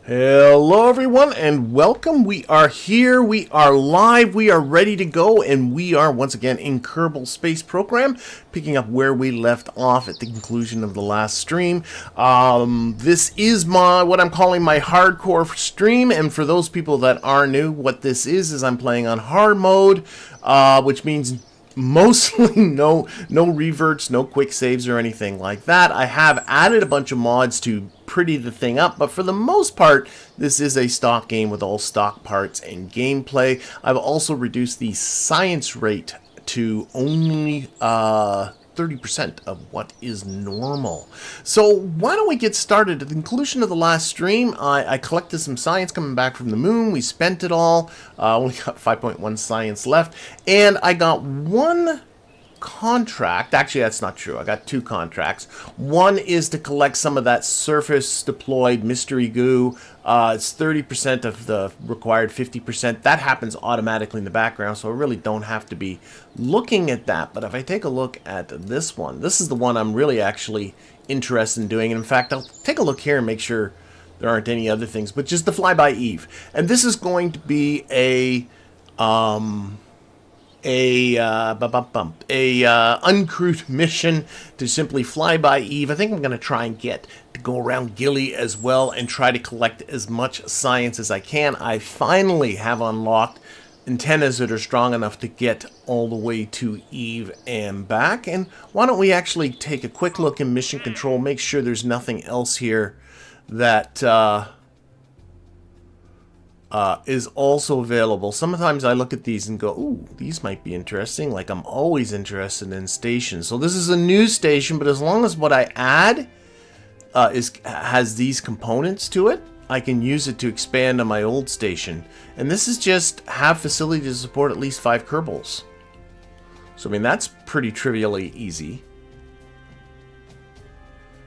Hello everyone and welcome. We are here, we are live, we are ready to go, and we are once again in Kerbal Space Program, picking up where we left off at the conclusion of the last stream. This is what I'm calling my hardcore stream, and for those people that are new, what this is I'm playing on hard mode, which means mostly no reverts, no quick saves or anything like that. I have added a bunch of mods to pretty the thing up, but for the most part this is a stock game with all stock parts and gameplay. I've also reduced the science rate to only 30% of what is normal. So why don't we get started? At the conclusion of the last stream, I collected some science coming back from the moon. We spent it all. Only got 5.1 science left, and I got one contract. Actually, that's not true. I got two contracts. One is to collect some of that surface deployed mystery goo. It's 30% of the required 50%. That happens automatically in the background, so I really don't have to be looking at that. But if I take a look at this one, this is the one I'm really actually interested in doing. And in fact, I'll take a look here and make sure there aren't any other things, but just the Flyby Eve. And this is going to be a uncrewed mission to simply fly by Eve. I think I'm going to try and get to go around Gilly as well and try to collect as much science as I can. I finally have unlocked antennas that are strong enough to get all the way to Eve and back. And why don't we actually take a quick look in mission control, make sure there's nothing else here that is also available. Sometimes I look at these and go, ooh, these might be interesting. Like, I'm always interested in stations. So this is a new station, but as long as what I add has these components to it, I can use it to expand on my old station. And this is just have facility to support at least 5 Kerbals. So I mean, that's pretty trivially easy.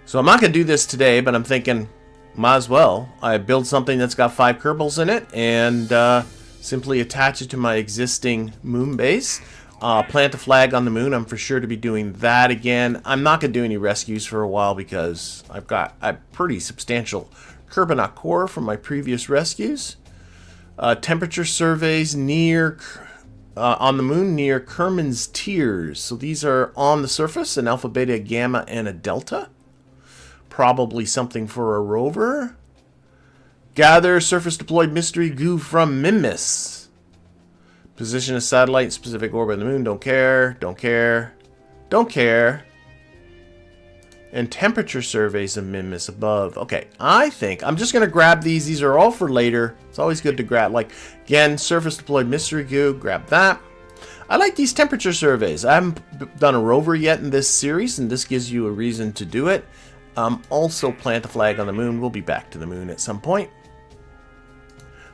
So I'm not going to do this today, but I'm thinking, might as well. I build something that's got 5 Kerbals in it and simply attach it to my existing moon base. Plant a flag on the moon. I'm for sure to be doing that again. I'm not going to do any rescues for a while because I've got a pretty substantial Kerbin core from my previous rescues. Temperature surveys near on the moon near Kerman's Tiers. So these are on the surface, an alpha, beta, gamma, and a delta. Probably something for a rover. Gather surface deployed mystery goo from Mimus. Position a satellite in specific orbit of the moon. Don't care. Don't care. Don't care. And temperature surveys of Mimus above. Okay, I think I'm just going to grab these. These are all for later. It's always good to grab. Like, again, surface deployed mystery goo. Grab that. I like these temperature surveys. I haven't done a rover yet in this series, and this gives you a reason to do it. Also plant a flag on the moon. We'll be back to the moon at some point.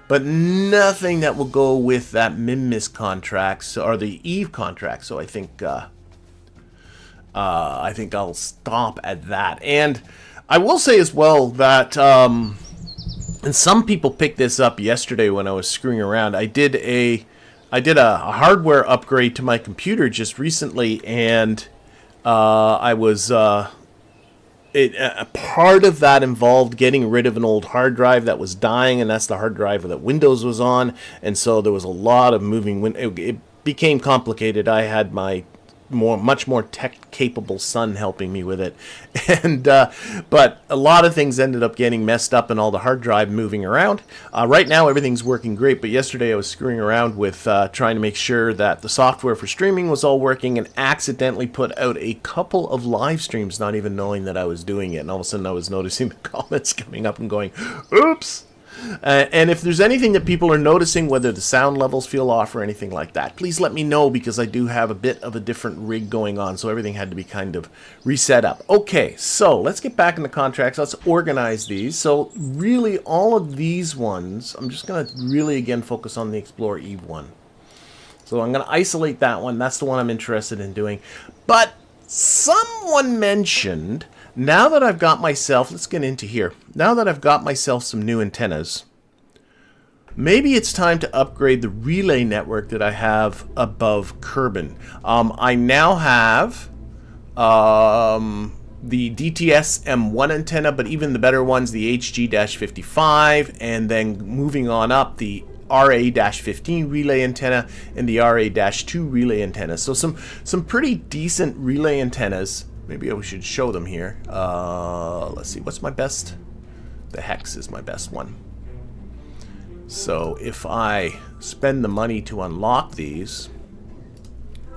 But nothing that will go with that Mimus contract, or the Eve contract. So I think I'll stop at that. And I will say as well that, and some people picked this up yesterday when I was screwing around. I did a hardware upgrade to my computer just recently, and I was part of that involved getting rid of an old hard drive that was dying, and that's the hard drive that Windows was on, and so there was a lot of moving. It became complicated. I had my much more tech-capable son helping me with it, and but a lot of things ended up getting messed up and all the hard drive moving around. Right now everything's working great, but yesterday I was screwing around with trying to make sure that the software for streaming was all working, and accidentally put out a couple of live streams not even knowing that I was doing it, and all of a sudden I was noticing the comments coming up and going, oops. And if there's anything that people are noticing, whether the sound levels feel off or anything like that, please let me know, because I do have a bit of a different rig going on, so everything had to be kind of reset up. Okay, so let's get back into contracts. Let's organize these. So really all of these ones, I'm just going to really again focus on the Explore Eve one. So I'm going to isolate that one. That's the one I'm interested in doing. But someone mentioned, now that I've got myself, let's get into here. Now that I've got myself some new antennas, maybe it's time to upgrade the relay network that I have above Kerbin. I now have the DTS M1 antenna, but even the better ones, the HG-55, and then moving on up, the RA-15 relay antenna and the RA-2 relay antenna. So some pretty decent relay antennas. Maybe I should show them here. Let's see, what's my best? The Hex is my best one. So if I spend the money to unlock these,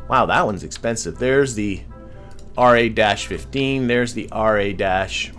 wow, that one's expensive. There's the RA-15, there's the RA-2.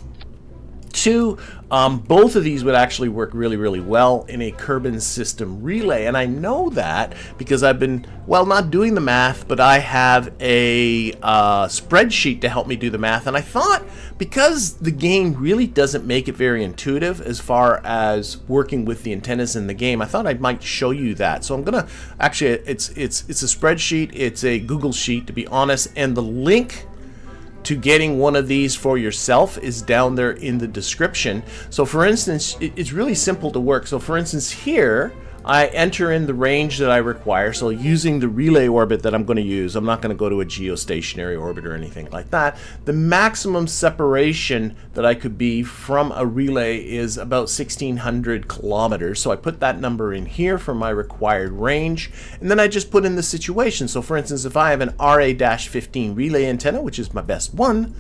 Both of these would actually work really, really well in a Kerbin system relay, and I know that because I've been, well, not doing the math, but I have a spreadsheet to help me do the math, and I thought because the game really doesn't make it very intuitive as far as working with the antennas in the game, I thought I might show you that. So I'm gonna, actually, it's a spreadsheet, it's a Google sheet to be honest, and the link to getting one of these for yourself is down there in the description. So for instance, it's really simple to work. So for instance here, I enter in the range that I require. So using the relay orbit that I'm going to use, I'm not going to go to a geostationary orbit or anything like that. The maximum separation that I could be from a relay is about 1,600 kilometers. So I put that number in here for my required range, and then I just put in the situation. So for instance, if I have an RA-15 relay antenna, which is my best one,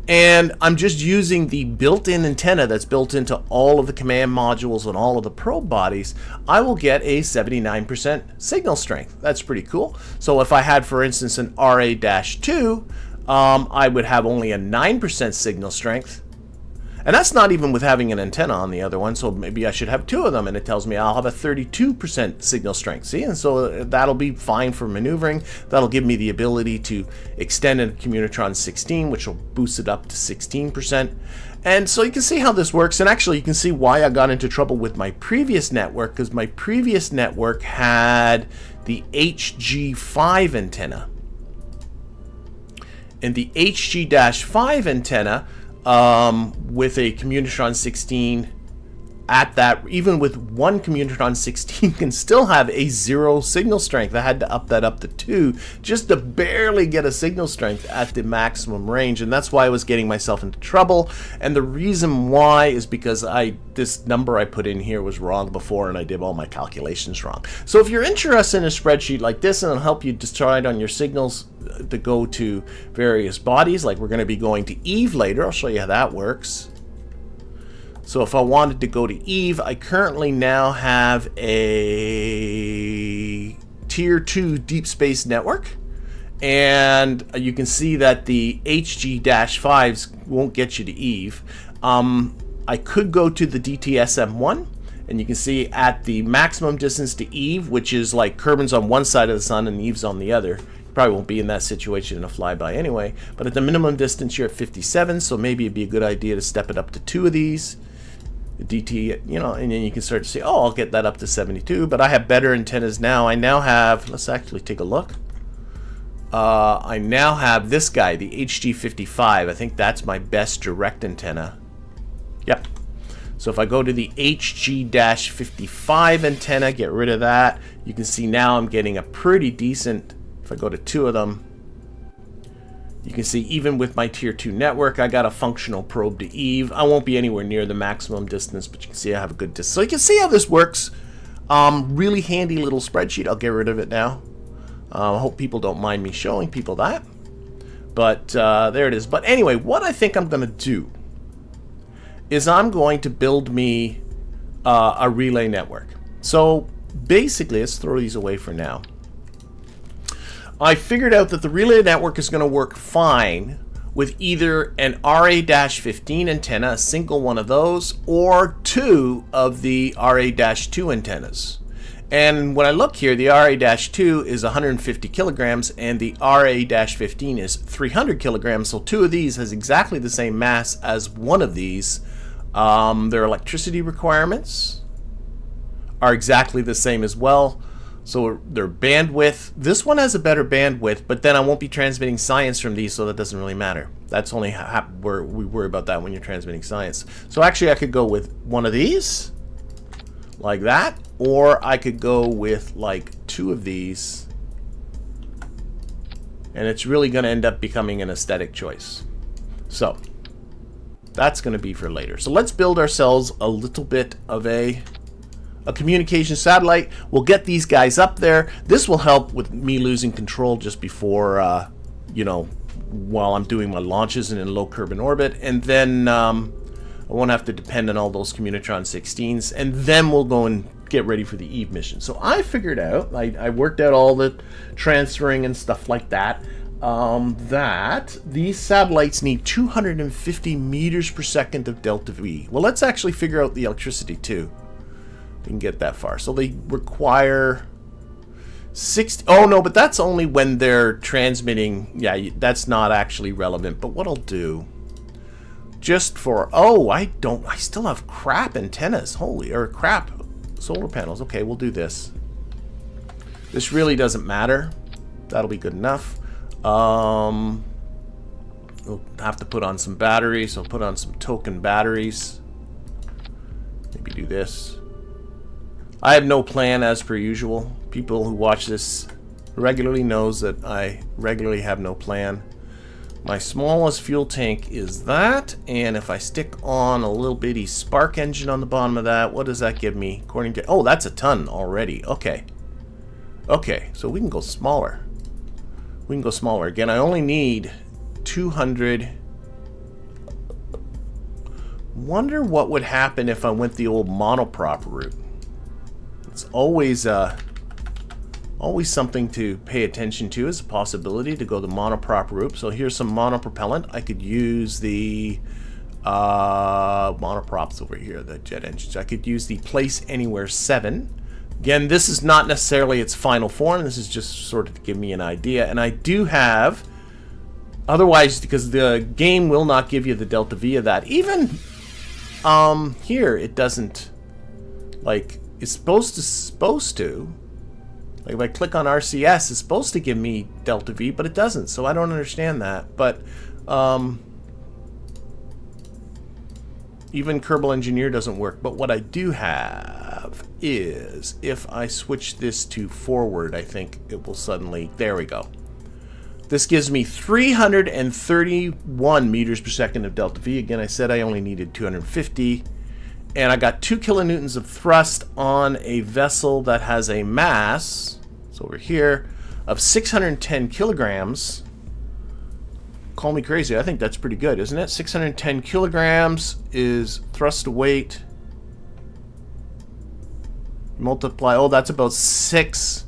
and I'm just using the built-in antenna that's built into all of the command modules and all of the probe bodies, I will get a 79% signal strength. That's pretty cool. So if I had, for instance, an RA-2, I would have only a 9% signal strength. And that's not even with having an antenna on the other one, so maybe I should have two of them, and it tells me I'll have a 32% signal strength. See, and so that'll be fine for maneuvering. That'll give me the ability to extend a Communitron 16, which will boost it up to 16%. And so you can see how this works, and actually you can see why I got into trouble with my previous network, because my previous network had the HG5 antenna. And the HG-5 antenna, with a Communitron 16 at that, even with one Communitron 16, can still have a 0 signal strength. I had to up that up to 2 just to barely get a signal strength at the maximum range, and that's why I was getting myself into trouble. And the reason why is because this number I put in here was wrong before, and I did all my calculations wrong. So if you're interested in a spreadsheet like this, and it'll help you decide on your signals to go to various bodies, like we're going to be going to Eve later. I'll show you how that works. So if I wanted to go to Eve, I currently now have a Tier 2 deep space network, and you can see that the HG-5s won't get you to Eve. I could go to the DTS M1, and you can see at the maximum distance to Eve, which is like Kerbin's on one side of the sun and Eve's on the other. Probably won't be in that situation in a flyby anyway, but at the minimum distance you're at 57, so maybe it'd be a good idea to step it up to 2 of these. DT, you know, and then you can start to say, oh, I'll get that up to 72, but I have better antennas now. I now have, let's actually take a look. I now have this guy, the HG-55. I think that's my best direct antenna. Yep. So if I go to the HG-55 antenna, get rid of that, you can see now I'm getting a pretty decent, if I go to 2 of them, you can see even with my Tier 2 network, I got a functional probe to Eve. I won't be anywhere near the maximum distance, but you can see I have a good distance. So you can see how this works. Really handy little spreadsheet. I'll get rid of it now. I hope people don't mind me showing people that. But there it is. But anyway, what I think I'm going to do is I'm going to build me a relay network. So basically, let's throw these away for now. I figured out that the relay network is going to work fine with either an RA-15 antenna, a single one of those, or 2 of the RA-2 antennas. And when I look here, the RA-2 is 150 kilograms and the RA-15 is 300 kilograms, so 2 of these has exactly the same mass as one of these. Their electricity requirements are exactly the same as well. So their bandwidth, this one has a better bandwidth, but then I won't be transmitting science from these, so that doesn't really matter. That's only where we worry about that when you're transmitting science. So actually I could go with one of these, like that, or I could go with like 2 of these, and it's really going to end up becoming an aesthetic choice. So that's going to be for later. So let's build ourselves a little bit of a communication satellite. We'll get these guys up there. This will help with me losing control just before, you know, while I'm doing my launches and in low Kerbin orbit. And then I won't have to depend on all those Communitron 16s. And then we'll go and get ready for the Eve mission. So I figured out, I worked out all the transferring and stuff like that, that these satellites need 250 meters per second of delta V. Well, let's actually figure out the electricity too. We can get that far. So they require 60. Oh no, but that's only when they're transmitting. Yeah, that's not actually relevant. But what I'll do, just for, oh, I still have crap antennas. Holy, or crap solar panels. Okay, we'll do this. This really doesn't matter. That'll be good enough. We'll have to put on some batteries. I'll put on some token batteries. Maybe do this. I have no plan as per usual. People who watch this regularly knows that I regularly have no plan. My smallest fuel tank is that, and if I stick on a little bitty spark engine on the bottom of that, what does that give me? According to, oh, that's a ton already. Okay. Okay, so we can go smaller. We can go smaller. Again, I only need 200. Wonder what would happen if I went the old monoprop route. It's always something to pay attention to, as a possibility to go the monoprop route. So here's some monopropellant. I could use the monoprops over here, the jet engines. I could use the Place Anywhere 7. Again, this is not necessarily its final form. This is just sort of to give me an idea. And I do have, otherwise, because the game will not give you the delta V of that. Even here, it doesn't, like, it's supposed to. Like if I click on RCS, it's supposed to give me delta V, but it doesn't. So I don't understand that. But even Kerbal Engineer doesn't work. But what I do have is, if I switch this to forward, I think it will suddenly, there we go. This gives me 331 meters per second of delta V. Again, I said I only needed 250. And I got 2 kilonewtons of thrust on a vessel that has a mass, it's over here, of 610 kilograms. Call me crazy, I think that's pretty good, isn't it? 610 kilograms is thrust to weight. Multiply, oh, that's about 6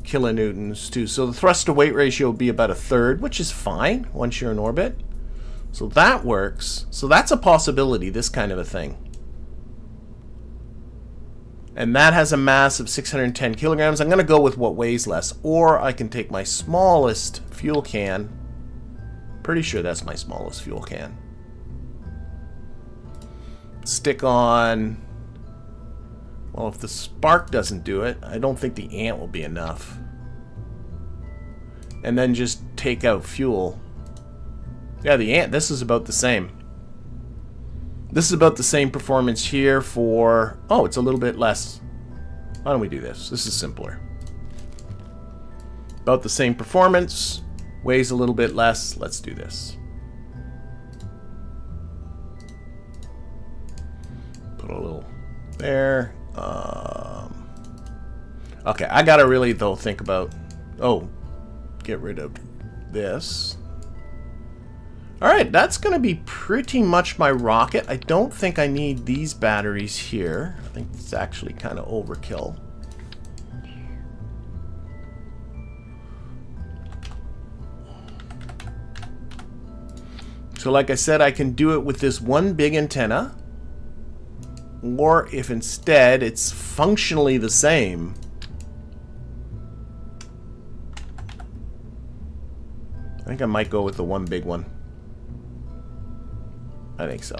kilonewtons too. So the thrust to weight ratio will be about a third, which is fine once you're in orbit. So that works. So that's a possibility, this kind of a thing. And that has a mass of 610 kilograms. I'm going to go with what weighs less. Or I can take my smallest fuel can. Pretty sure that's my smallest fuel can. Stick on... Well, if the spark doesn't do it, I don't think the ant will be enough. And then just take out fuel. Yeah, the ant, this is about the same. This is about the same performance here for... Oh, it's a little bit less. Why don't we do this? This is simpler. About the same performance. Weighs a little bit less. Let's do this. Put a little there. Okay, I gotta really, though, think about... Oh, get rid of this. Alright, that's going to be pretty much my rocket. I don't think I need these batteries here. I think it's actually kind of overkill. So like I said, I can do it with this one big antenna. Or if instead it's functionally the same. I think I might go with the one big one. I think so.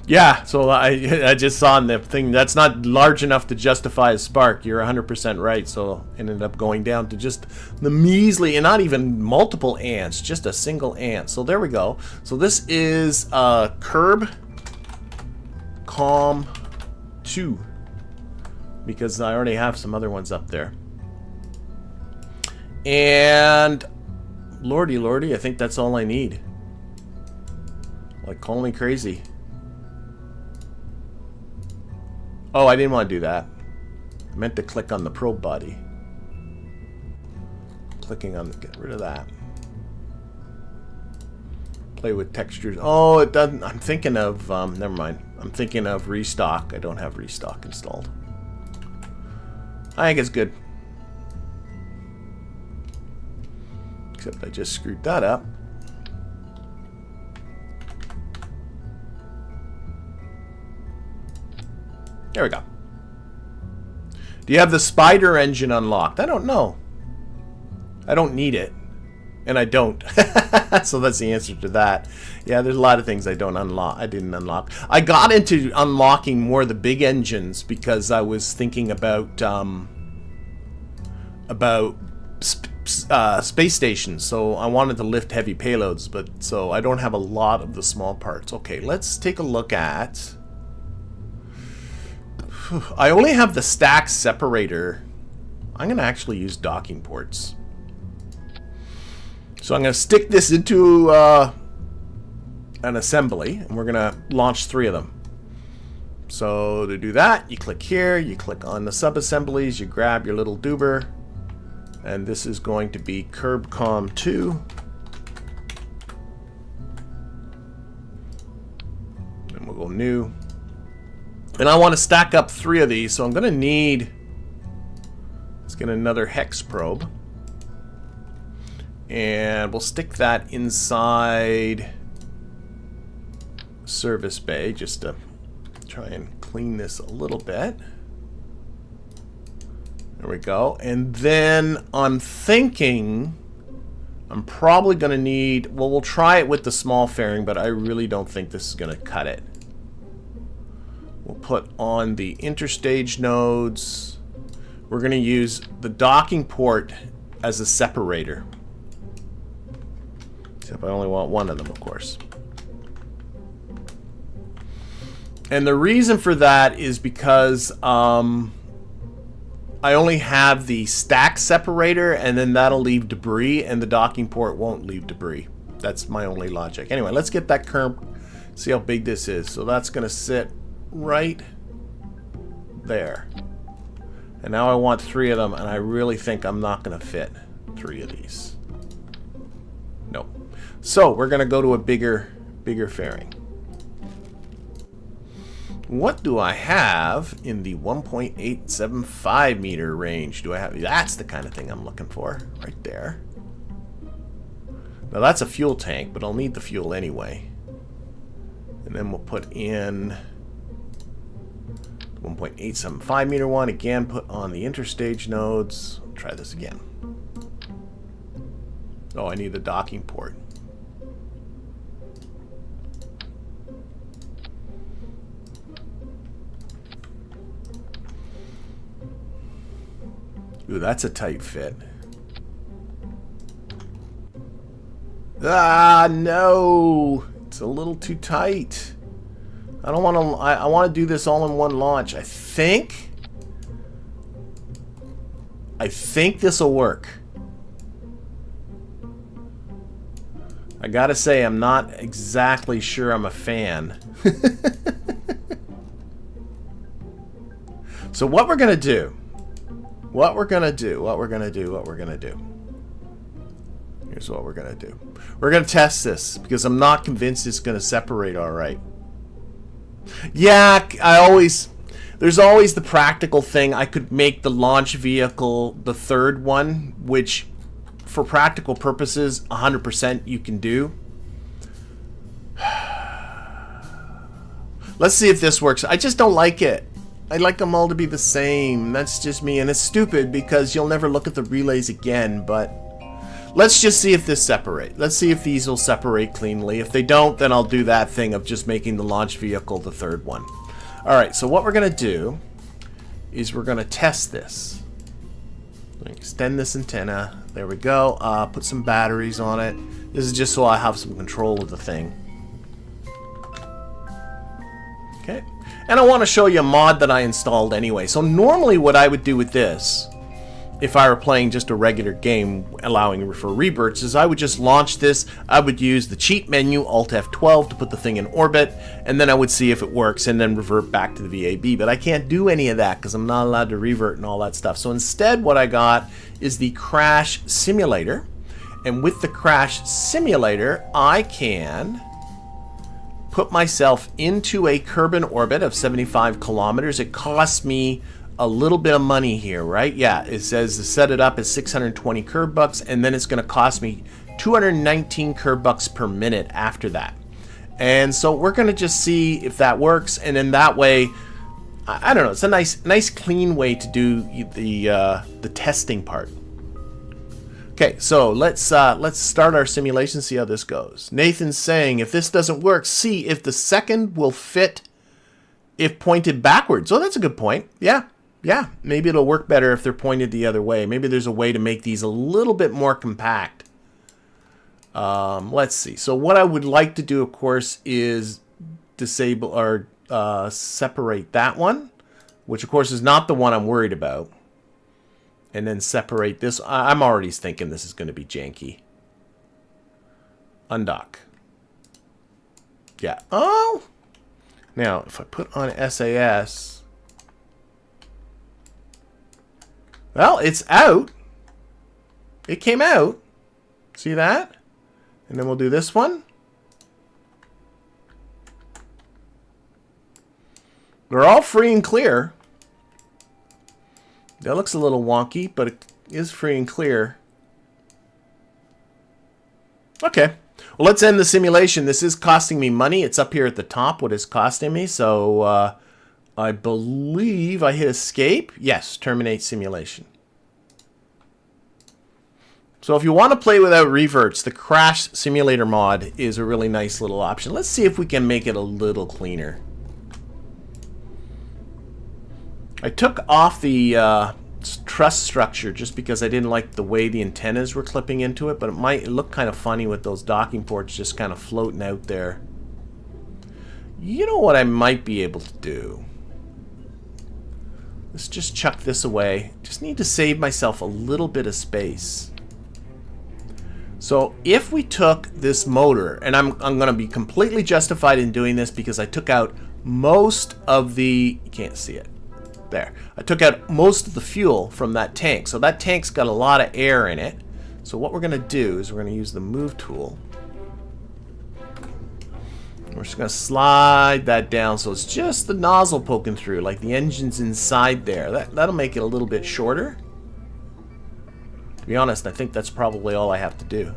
Yeah, so I just saw in the thing that's not large enough to justify a spark. You're 100% right. So it ended up going down to just the measly, and not even multiple ants, just a single ant. So there we go. So this is Kerb Com 2. because I already have some other ones up there. And lordy, lordy, I think that's all I need. Like, call me crazy. Oh, I didn't want to do that. I meant to click on the probe body. Clicking on the, get rid of that. Play with textures. Oh, it doesn't. I'm thinking of, never mind. I'm thinking of restock. I don't have restock installed. I think it's good. Except I just screwed that up. There we go. Do you have the Spider engine unlocked? I don't know. I don't need it. And I don't. So that's the answer to that. Yeah, there's a lot of things I don't unlock. I didn't unlock. I got into unlocking more of the big engines because I was thinking about space stations. So I wanted to lift heavy payloads, but so I don't have a lot of the small parts. Okay, let's take a look at. I only have the stack separator. I'm going to actually use docking ports. So I'm going to stick this into an assembly, and we're going to launch 3 of them. So to do that, you click here, you click on the sub-assemblies, you grab your little doober, and this is going to be KerbCom 2. And we'll go new. And I want to stack up 3 of these, so I'm going to need, let's get another hex probe. And we'll stick that inside service bay just to try and clean this a little bit. There we go. And then I'm thinking I'm probably going to need, well, we'll try it with the small fairing, but I really don't think this is going to cut it. We'll put on the interstage nodes. We're going to use the docking port as a separator. Except I only want 1 of them, of course. And the reason for that is because I only have the stack separator, and then that'll leave debris, and the docking port won't leave debris. That's my only logic. Anyway, let's get that curve, see how big this is. So that's going to sit right there. And now I want 3 of them, and I really think I'm not going to fit 3 of these. Nope. So we're going to go to a bigger fairing. What do I have in the 1.875 meter range? Do I have? That's the kind of thing I'm looking for, right there. Now that's a fuel tank, but I'll need the fuel anyway. And then we'll put in 1.875 meter one, again put on the interstage nodes. Try this again. Oh, I need the docking port. Ooh, that's a tight fit. Ah, no! It's a little too tight. I don't want to. I want to do this all in one launch. I think this will work. I gotta say, I'm not exactly sure I'm a fan. So what we're gonna do? Here's what we're gonna do. We're gonna test this because I'm not convinced it's gonna separate all right. Yeah, there's always the practical thing. I could make the launch vehicle the third one, which for practical purposes 100% you can do. Let's see if this works. I just don't like it. I like them all to be the same. That's just me, and it's stupid because you'll never look at the relays again, but let's just see if this separates. Let's see if these will separate cleanly. If they don't, then I'll do that thing of just making the launch vehicle the third one. Alright, so what we're going to do is we're going to test this. Extend this antenna. There we go. Put some batteries on it. This is just so I have some control of the thing. Okay. And I want to show you a mod that I installed anyway. So normally what I would do with this, if I were playing just a regular game allowing for reverts, is I would just launch this. I would use the cheat menu, Alt F12, to put the thing in orbit, and then I would see if it works and then revert back to the VAB. But I can't do any of that because I'm not allowed to revert and all that stuff. So instead what I got is the KRASH simulator. And with the KRASH simulator, I can put myself into a Kerbin orbit of 75 kilometers. It costs me a little bit of money here, right? Yeah, it says to set it up as 620 Kerb bucks, and then it's going to cost me 219 Kerb bucks per minute after that. And so we're going to just see if that works, and then that way, I don't know, it's a nice clean way to do the testing part. Okay, so let's start our simulation, see how this goes. Nathan's saying, if this doesn't work, see if the second will fit if pointed backwards. Oh, that's a good point. Yeah, maybe it'll work better if they're pointed the other way. Maybe there's a way to make these a little bit more compact. Let's see. So what I would like to do, of course, is disable or separate that one, which, of course, is not the one I'm worried about. And then separate this. I'm already thinking this is going to be janky. Undock. Yeah. Oh! Now, if I put on SAS... Well, it's out. It came out. See that? And then we'll do this one. They're all free and clear. That looks a little wonky, but it is free and clear. Okay. Well, let's end the simulation. This is costing me money. It's up here at the top, what it's costing me. So, I believe I hit escape. Yes, terminate simulation. So if you want to play without reverts, the KRASH simulator mod is a really nice little option. Let's see if we can make it a little cleaner. I took off the truss structure just because I didn't like the way the antennas were clipping into it, but it might look kind of funny with those docking ports just kind of floating out there. You know what I might be able to do? Let's just chuck this away. Just need to save myself a little bit of space. So if we took this motor, and I'm going to be completely justified in doing this because I took out most of the... You can't see it. There. I took out most of the fuel from that tank. So that tank's got a lot of air in it. So what we're going to do is we're going to use the move tool. We're just going to slide that down so it's just the nozzle poking through, like the engine's inside there. That'll make it a little bit shorter. To be honest, I think that's probably all I have to do.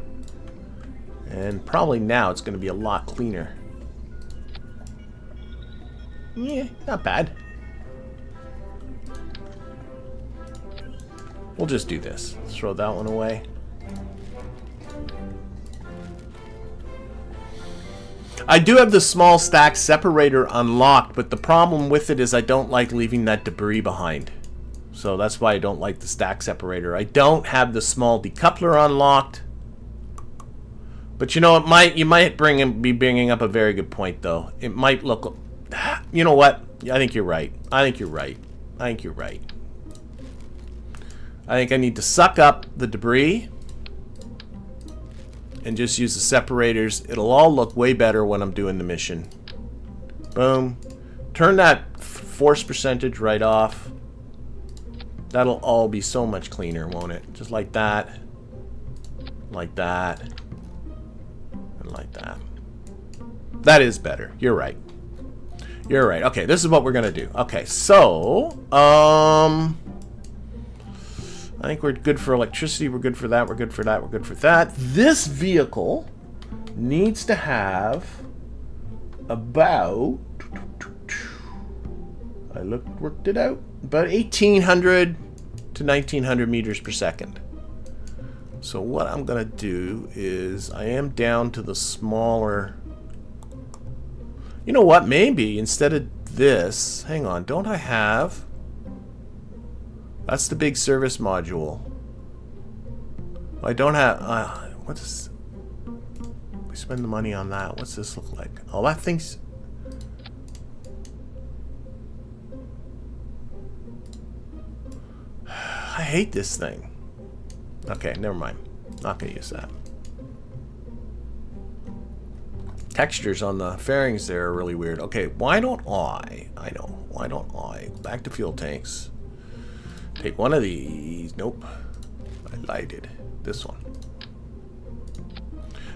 And probably now it's going to be a lot cleaner. Yeah, not bad. We'll just do this. Throw that one away. I do have the small stack separator unlocked, but the problem with it is I don't like leaving that debris behind. So that's why I don't like the stack separator. I don't have the small decoupler unlocked. But you know, you might be bringing up a very good point, though. It might look... You know what? I think you're right. I think you're right. I think you're right. I think I need to suck up the debris and just use the separators. It'll all look way better when I'm doing the mission. Boom. Turn that force percentage right off. That'll all be so much cleaner, won't it? Just like that. Like that. And like that. That is better. You're right. You're right. Okay, this is what we're going to do. Okay, so... I think we're good for electricity. We're good for that. We're good for that. We're good for that. This vehicle needs to have about... I worked it out. About 1,800 to 1,900 meters per second. So what I'm going to do is I am down to the smaller... You know what? Maybe instead of this... Hang on. Don't I have... That's the big service module. I don't have... what is... We spend the money on that. What's this look like? Oh, that thing's... I hate this thing. Okay, never mind. Not gonna use that. Textures on the fairings there are really weird. Okay, why don't I know, why don't I go back to fuel tanks, take one of these, nope, I lighted this one.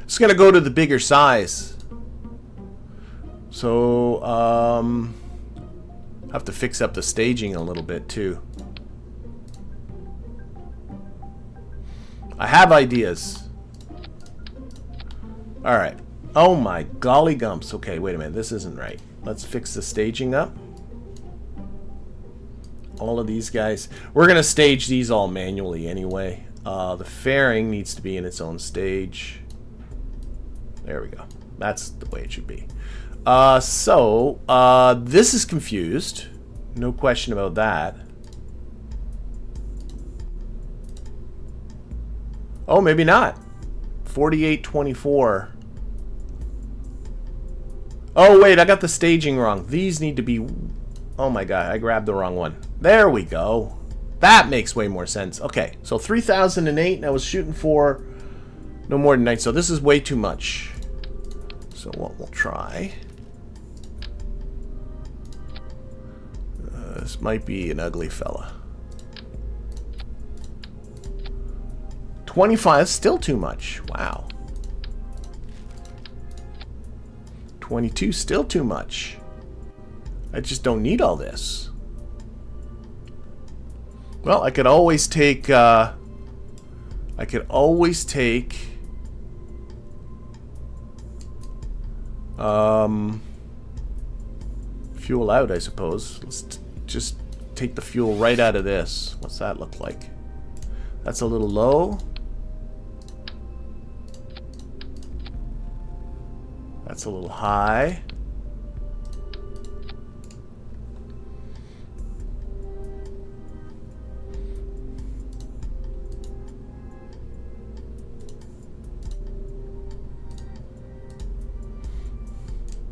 It's gonna go to the bigger size. So, have to fix up the staging a little bit too. I have ideas. Alright. Oh my golly gumps. Okay, wait a minute. This isn't right. Let's fix the staging up. All of these guys. We're going to stage these all manually anyway. The fairing needs to be in its own stage. There we go. That's the way it should be. This is confused. No question about that. Oh, maybe not. 4824. Oh, wait, I got the staging wrong. These need to be... Oh my god, I grabbed the wrong one. There we go. That makes way more sense. Okay, so 3008, and I was shooting for no more than 9. So this is way too much. So what we'll try... this might be an ugly fella. 25 is still too much. Wow. 22 still too much. I just don't need all this. Well, I could always take fuel out, I suppose. Let's just take the fuel right out of this. What's that look like? That's a little low. That's a little high.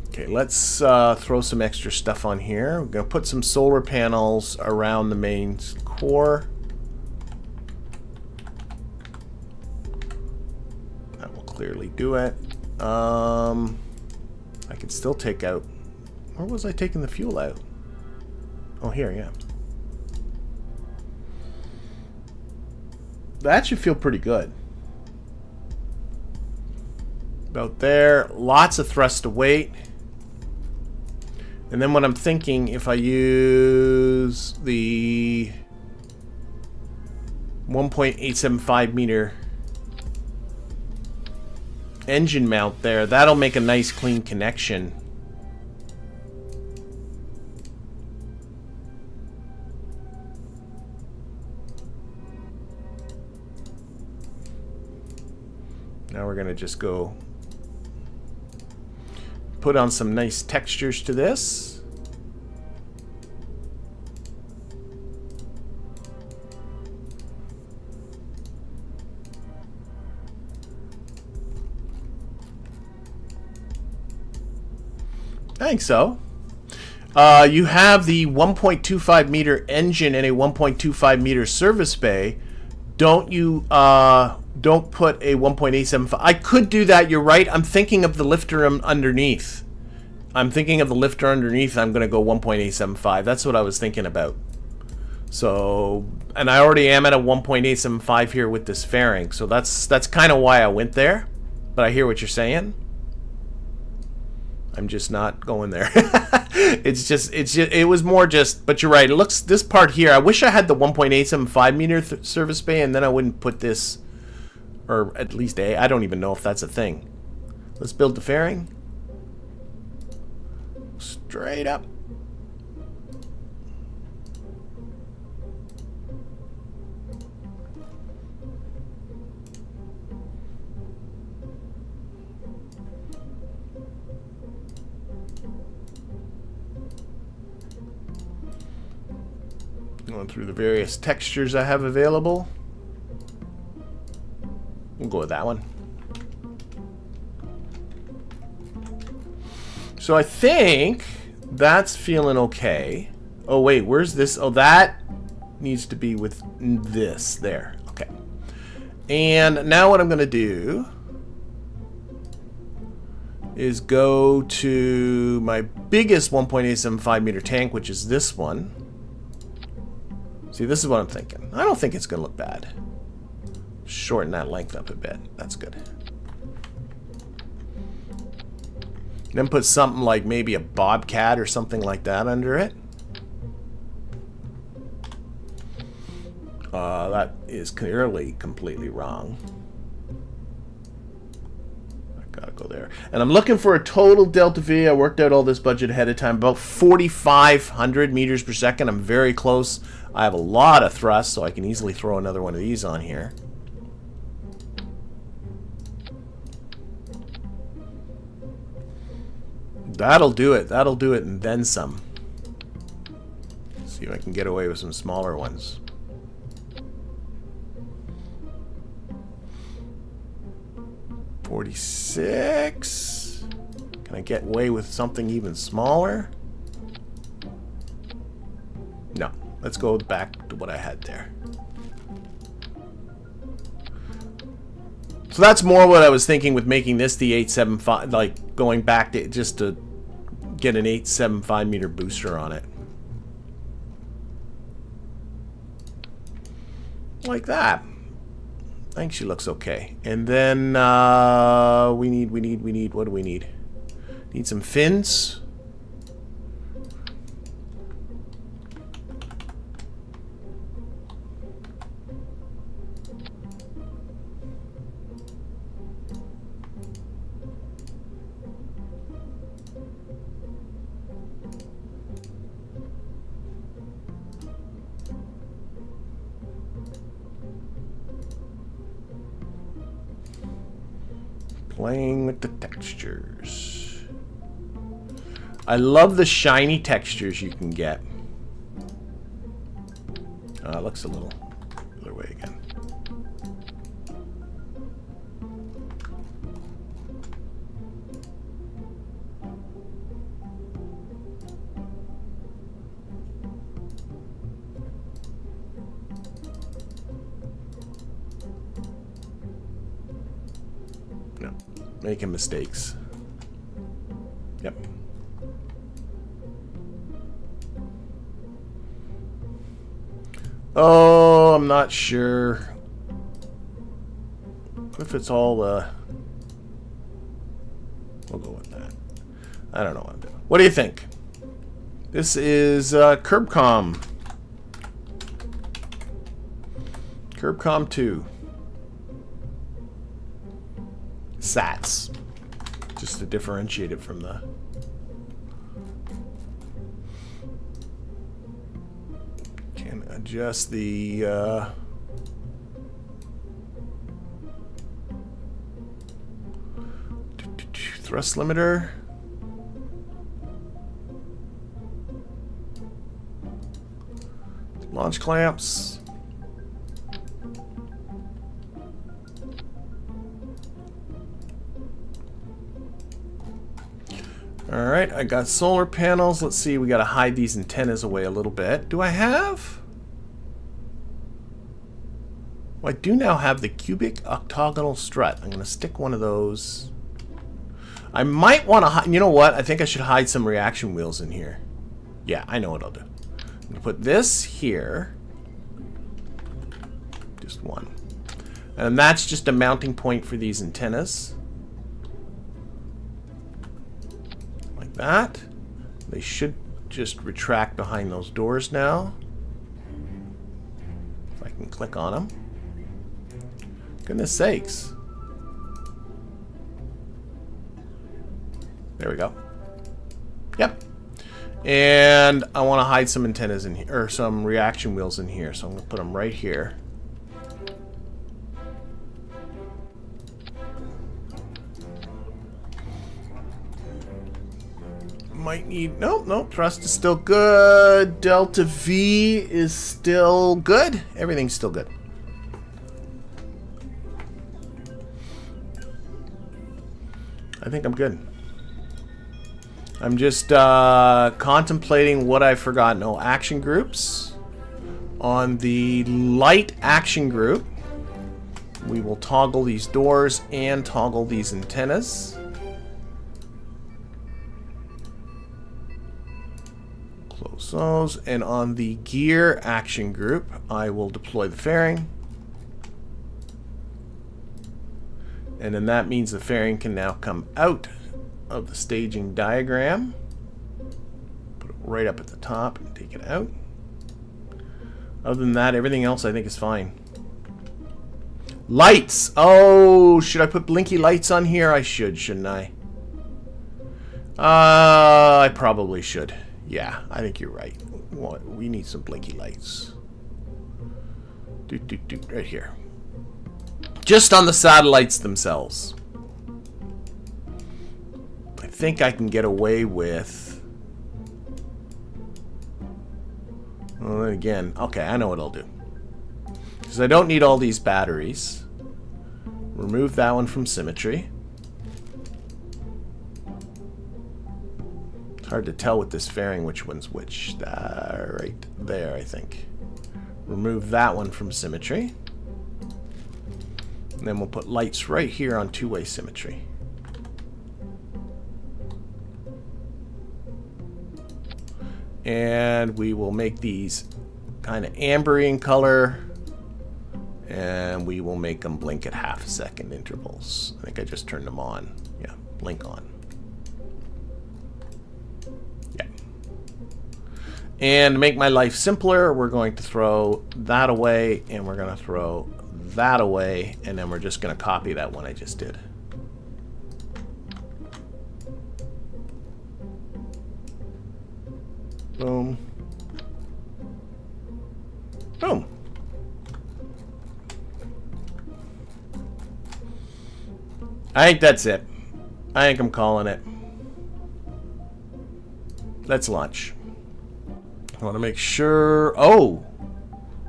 Okay, let's throw some extra stuff on here. We're going to put some solar panels around the main core. That will clearly do it. I can still take out... Where was I taking the fuel out? Oh, here, yeah. That should feel pretty good. About there. Lots of thrust to weight. And then what I'm thinking, if I use the 1.875 meter engine mount there, that'll make a nice clean connection. Now we're gonna just go put on some nice textures to this. I think so. You have the 1.25 meter engine and a 1.25 meter service bay. Don't you don't put a 1.875. I could do that, you're right. I'm thinking of the lifter underneath. I'm thinking of the lifter underneath. I'm going to go 1.875. That's what I was thinking about. So, and I already am at a 1.875 here with this fairing. So that's kind of why I went there. But I hear what you're saying. I'm just not going there. It was more just, but you're right. It looks, this part here, I wish I had the 1.875 meter service bay, and then I wouldn't put this, or at least I don't even know if that's a thing. Let's build the fairing. Straight up. Going through the various textures I have available. We'll go with that one. So I think that's feeling okay. Oh wait, where's this? Oh, that needs to be with this there. Okay. And now what I'm going to do is go to my biggest 1.875 meter tank, which is this one. See, this is what I'm thinking. I don't think it's going to look bad. Shorten that length up a bit. That's good. Then put something like maybe a Bobcat or something like that under it. That is clearly completely wrong. I gotta go there. And I'm looking for a total delta V. I worked out all this budget ahead of time. About 4,500 meters per second. I'm very close. I have a lot of thrust, so I can easily throw another one of these on here. That'll do it. That'll do it and then some. See if I can get away with some smaller ones. $46. Can I get away with something even smaller? No. Let's go back to what I had there. So that's more what I was thinking with making this the 875, like going back to just to get an 875 meter booster on it. Like that. I think she looks okay. And then we need, what do we need? Need some fins. Playing with the textures. I love the shiny textures you can get. It looks a little other way again. Making mistakes. Yep. Oh, I'm not sure. What if it's all we'll go with that. I don't know what I'm doing. What do you think? This is Kerbcom. Kerbcom 2. Sats, just to differentiate it from the can adjust the thrust limiter. Launch clamps. Alright, I got solar panels. Let's see, we got to hide these antennas away a little bit. Do I have? Well, I do now have the cubic octagonal strut. I'm going to stick one of those. I might want to hide. You know what? I think I should hide some reaction wheels in here. Yeah, I know what I'll do. I'm going to put this here. Just one. And that's just a mounting point for these antennas. That. They should just retract behind those doors now. If I can click on them. Goodness sakes. There we go. Yep. And I want to hide some antennas in here, or some reaction wheels in here. So I'm going to put them right here. Might need... Nope, thrust is still good. Delta V is still good. Everything's still good. I think I'm good. I'm just contemplating what I forgot. No action groups. On the light action group, we will toggle these doors and toggle these antennas. Close those. And on the gear action group, I will deploy the fairing. And then that means the fairing can now come out of the staging diagram. Put it right up at the top and take it out. Other than that, everything else I think is fine. Lights! Oh, should I put blinky lights on here? I should, shouldn't I? I probably should. Yeah, I think you're right. We need some blinky lights. Right here. Just on the satellites themselves. I think I can get away with... Well, then again, okay, I know what I'll do. Because I don't need all these batteries. Remove that one from symmetry. It's hard to tell with this fairing which one's which. Right there, I think. Remove that one from symmetry. And then we'll put lights right here on two-way symmetry. And we will make these kind of ambery in color. And we will make them blink at half-second intervals. I think I just turned them on. Yeah, blink on. Yeah. And to make my life simpler, we're going to throw that away, and we're going to throw that away, and then we're just going to copy that one I just did. Boom. Boom. I think that's it. I think I'm calling it. Let's launch. I want to make sure... Oh!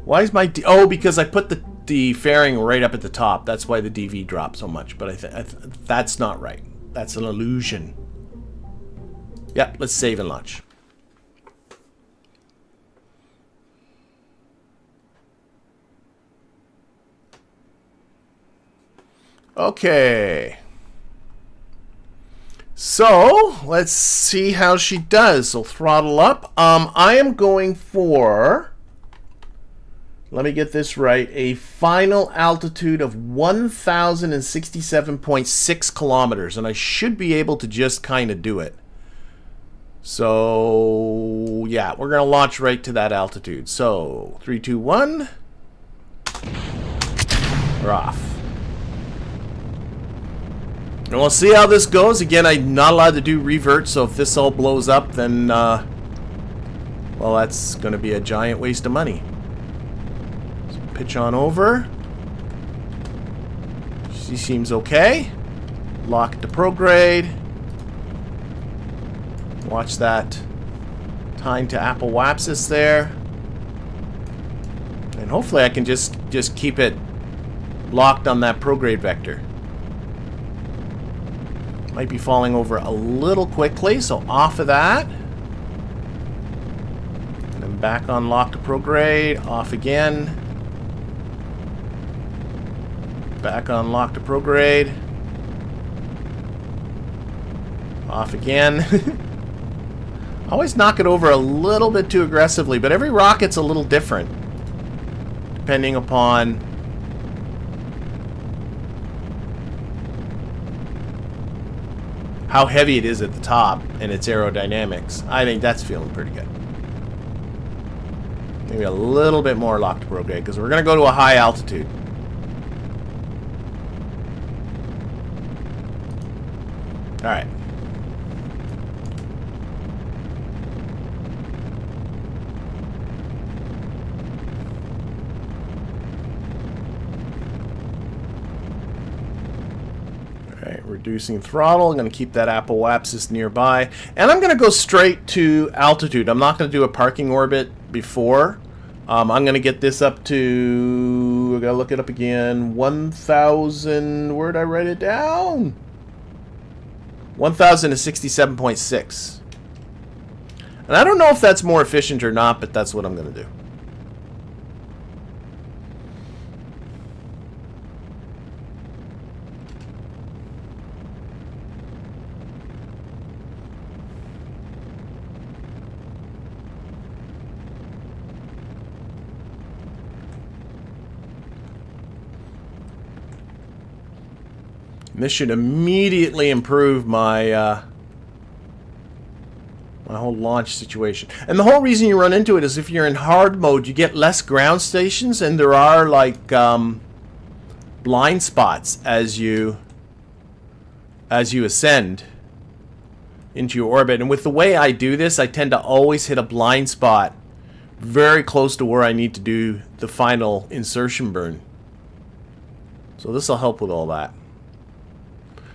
Why is my... Oh, because I put the fairing right up at the top. That's why the DV dropped so much. But that's not right. That's an illusion. Yeah, let's save and launch. Okay. So, let's see how she does. So, throttle up. I am going for, let me get this right, a final altitude of 1,067.6 kilometers. And I should be able to just kind of do it. So, yeah, we're going to launch right to that altitude. So, 3, 2, 1. We're off. And we'll see how this goes. Again, I'm not allowed to do revert, so if this all blows up, then, well, that's going to be a giant waste of money. So pitch on over. She seems okay. Lock to prograde. Watch that time to apoapsis there. And hopefully I can just keep it locked on that prograde vector. Might be falling over a little quickly, so off of that. And then back on lock to prograde, off again. Back on lock to prograde. Off again. I always knock it over a little bit too aggressively, but every rocket's a little different. Depending upon how heavy it is at the top and its aerodynamics. I think that's feeling pretty good. Maybe a little bit more lock to prograde because we're going to go to a high altitude. Alright. Reducing throttle. I'm going to keep that apoapsis nearby. And I'm going to go straight to altitude. I'm not going to do a parking orbit before. I'm going to get this up to... I got to look it up again. 1,000... Where'd I write it down? 1,067.6. And I don't know if that's more efficient or not, but that's what I'm going to do. And this should immediately improve my my whole launch situation. And the whole reason you run into it is if you're in hard mode, you get less ground stations, and there are like blind spots as you ascend into your orbit. And with the way I do this, I tend to always hit a blind spot very close to where I need to do the final insertion burn. So this will help with all that.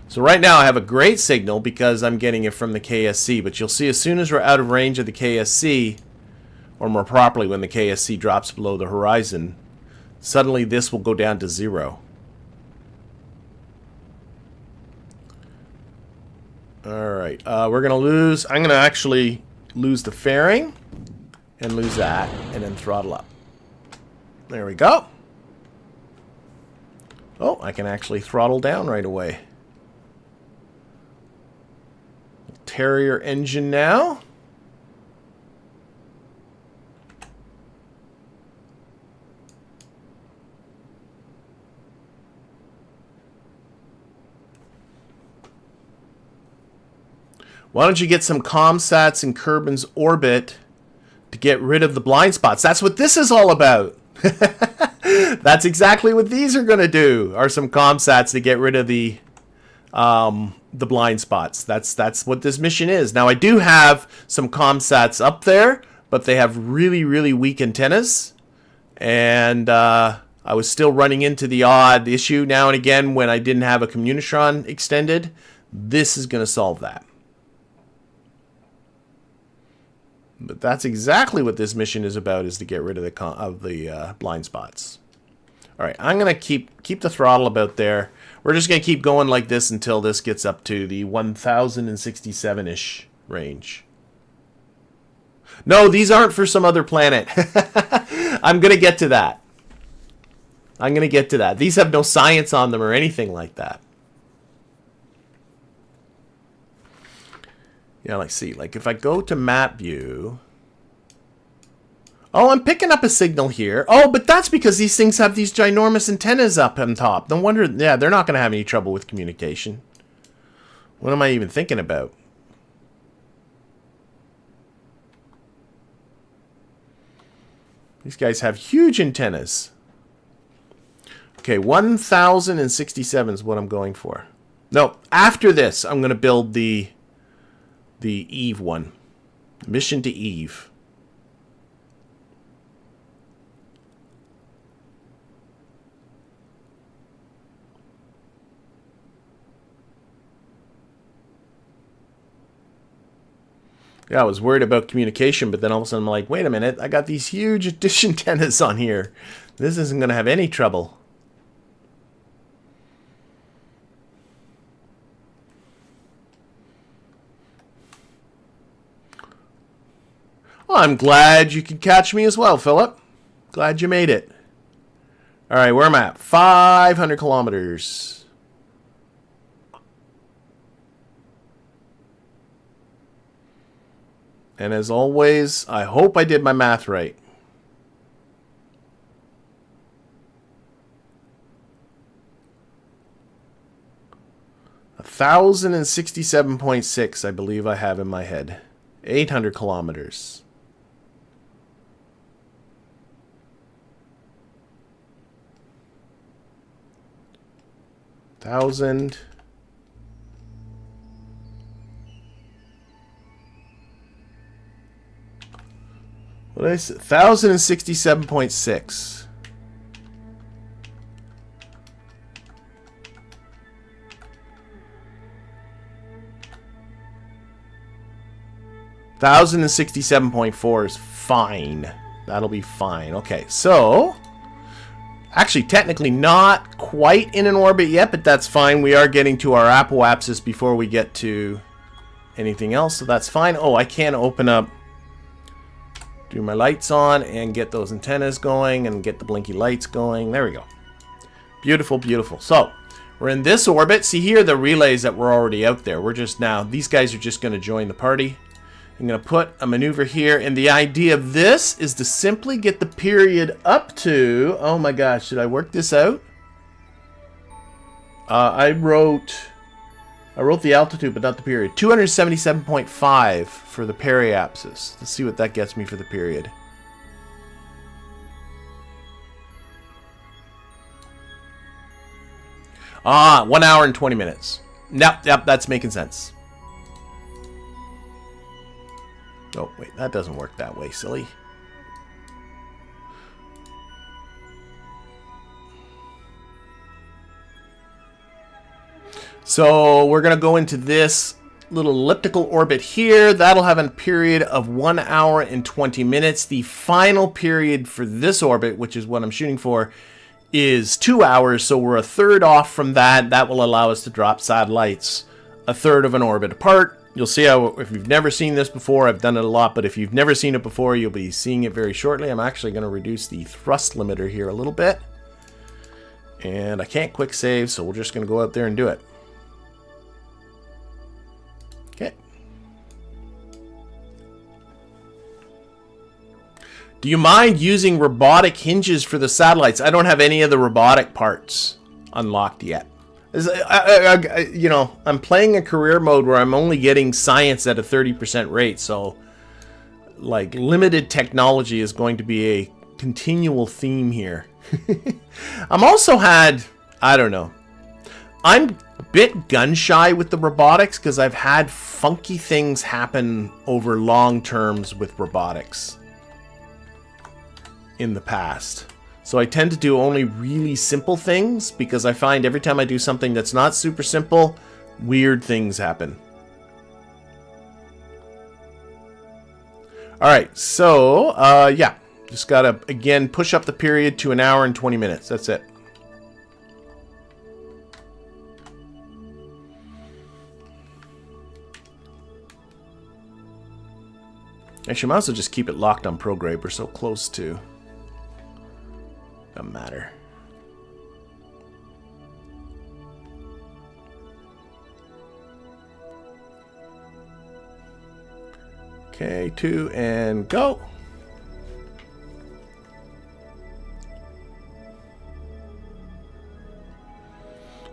So right now I have a great signal because I'm getting it from the KSC, but you'll see as soon as we're out of range of the KSC, or more properly when the KSC drops below the horizon, suddenly this will go down to 0. Alright, we're going to lose, I'm going to actually lose the fairing and lose that, and then throttle up. There we go. Oh, I can actually throttle down right away. Terrier engine now. Why don't you get some ComSats in Kerbin's orbit to get rid of the blind spots? That's what this is all about. That's exactly what these are going to do, are some ComSats to get rid of the blind spots. That's what this mission is. Now I do have some ComSats up there, but they have really, really weak antennas. And I was still running into the odd issue now and again when I didn't have a Communitron extended. This is going to solve that. But that's exactly what this mission is about, is to get rid of the blind spots. All right, I'm going to keep the throttle about there. We're just going to keep going like this until this gets up to the 1067-ish range. No, these aren't for some other planet. I'm going to get to that. I'm going to get to that. These have no science on them or anything like that. Yeah, let's see. Like if I go to map view. Oh, I'm picking up a signal here. Oh, but that's because these things have these ginormous antennas up on top. No wonder, yeah, they're not going to have any trouble with communication. What am I even thinking about? These guys have huge antennas. Okay, 1067 is what I'm going for. No, after this, I'm going to build the Eve one. Mission to Eve. Yeah, I was worried about communication, but then all of a sudden I'm like, wait a minute, I got these huge dish antennas on here. This isn't going to have any trouble. Well, I'm glad you could catch me as well, Philip. Glad you made it. All right, where am I at? 500 kilometers. And as always, I hope I did my math right. A 1067.6, I believe I have in my head. 800 kilometers. 1,000. What did I say? 1,067.6. $1,067.4 is fine. That'll be fine. Okay, so actually, technically not quite in an orbit yet, but that's fine. We are getting to our apoapsis before we get to anything else, so that's fine. Oh, I can open up, do my lights on, and get those antennas going, and get the blinky lights going. There we go. Beautiful, beautiful. So, we're in this orbit. See here the relays that were already out there. We're just now, these guys are just going to join the party. I'm going to put a maneuver here, and the idea of this is to simply get the period up to, oh my gosh, did I work this out? I wrote the altitude, but not the period. 277.5 for the periapsis. Let's see what that gets me for the period. Ah, 1 hour and 20 minutes. Yep, that's making sense. Oh, wait, that doesn't work that way, silly. So we're going to go into this little elliptical orbit here. That'll have a period of 1 hour and 20 minutes. The final period for this orbit, which is what I'm shooting for, is 2 hours. So we're a third off from that. That will allow us to drop satellites a third of an orbit apart. You'll see how, if you've never seen this before, I've done it a lot, but if you've never seen it before, you'll be seeing it very shortly. I'm actually going to reduce the thrust limiter here a little bit. And I can't quick save, so we're just going to go out there and do it. Okay. Do you mind using robotic hinges for the satellites? I don't have any of the robotic parts unlocked yet. You know, I'm playing a career mode where I'm only getting science at a 30% rate, so like limited technology is going to be a continual theme here. I'm also had, I don't know, I'm a bit gun shy with the robotics because I've had funky things happen over long terms with robotics in the past. So I tend to do only really simple things because I find every time I do something that's not super simple, weird things happen. Alright, so, yeah. Just gotta, again, push up the period to 1 hour and 20 minutes. That's it. Actually, I might also just keep it locked on ProGrade. We're so close to... Doesn't matter. Okay, 2 and go.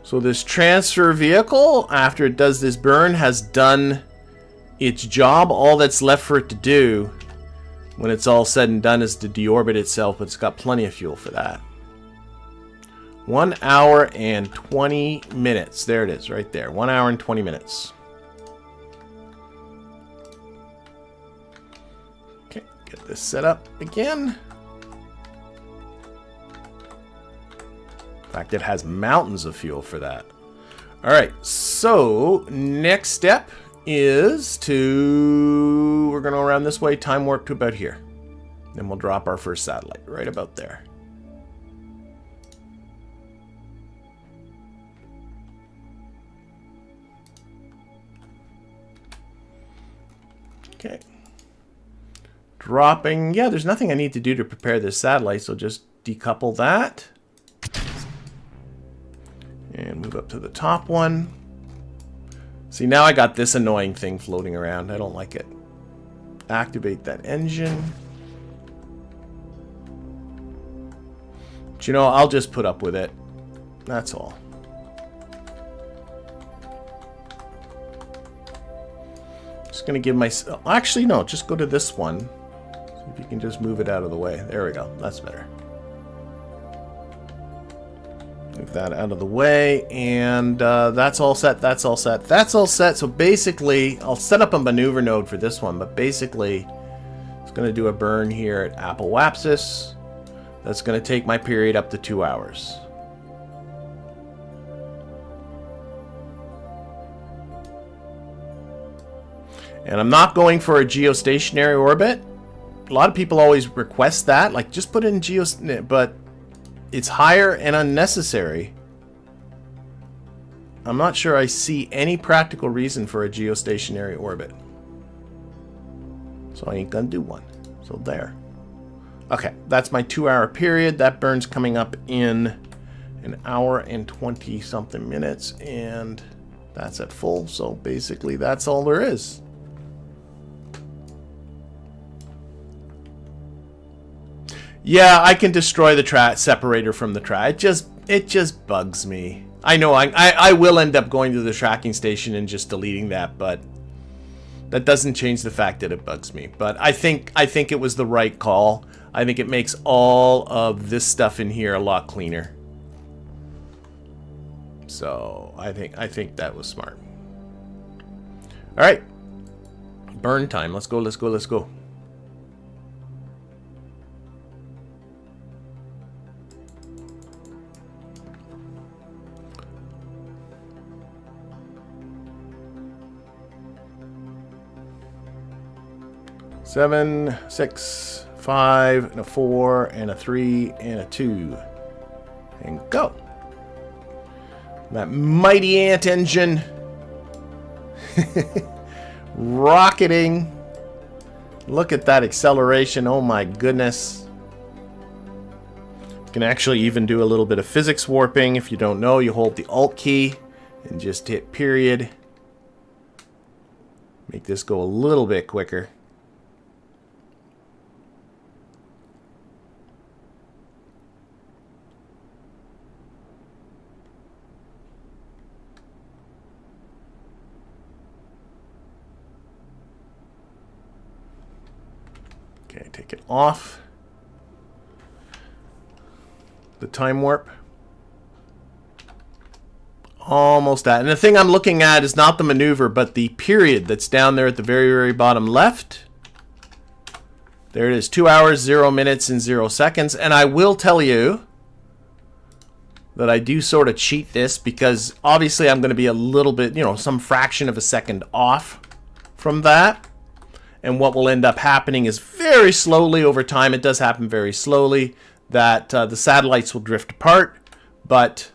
So this transfer vehicle, after it does this burn, has done its job. All that's left for it to do when it's all said and done is to deorbit itself, but it's got plenty of fuel for that. 1 hour and 20 minutes. There it is, right there. 1 hour and 20 minutes. Okay, get this set up again. In fact, it has mountains of fuel for that. Alright, so next step is to, we're going to go around this way, time warp to about here. Then we'll drop our first satellite right about there. Okay. Dropping, yeah, there's nothing I need to do to prepare this satellite, so just decouple that. And move up to the top one. See, now I got this annoying thing floating around. I don't like it. Activate that engine. But you know, I'll just put up with it. That's all. Just gonna give myself... Actually, no, just go to this one. See if you can just move it out of the way. There we go. That's better. Move that out of the way, and that's all set, that's all set, that's all set. So basically, I'll set up a maneuver node for this one, but basically, it's going to do a burn here at Apoapsis. That's going to take my period up to 2 hours. And I'm not going for a geostationary orbit. A lot of people always request that, like just put in but it's higher and unnecessary. I'm not sure I see any practical reason for a geostationary orbit. So I ain't gonna do one. So there. Okay, that's my 2 hour period. That burn's coming up in 1 hour and 20 something minutes, and that's at full. So basically that's all there is. Yeah, I can destroy the separator from the track. It just bugs me. I know I will end up going to the tracking station and just deleting that, but that doesn't change the fact that it bugs me. But I think it was the right call. I think it makes all of this stuff in here a lot cleaner. So I think that was smart. All right, burn time. Let's go. Let's go. Let's go. Seven, 6, 5, and a 4, and a 3, and a 2. And go. That mighty ant engine. Rocketing. Look at that acceleration. Oh my goodness. You can actually even do a little bit of physics warping. If you don't know, you hold the Alt key and just hit period. Make this go a little bit quicker. Okay, take it off. The time warp. Almost that. And the thing I'm looking at is not the maneuver, but the period that's down there at the very, very bottom left. There it is, 2 hours, 0 minutes, and 0 seconds. And I will tell you that I do sort of cheat this because obviously I'm going to be a little bit, you know, some fraction of a second off from that. And what will end up happening is very slowly over time, it does happen very slowly, that the satellites will drift apart. But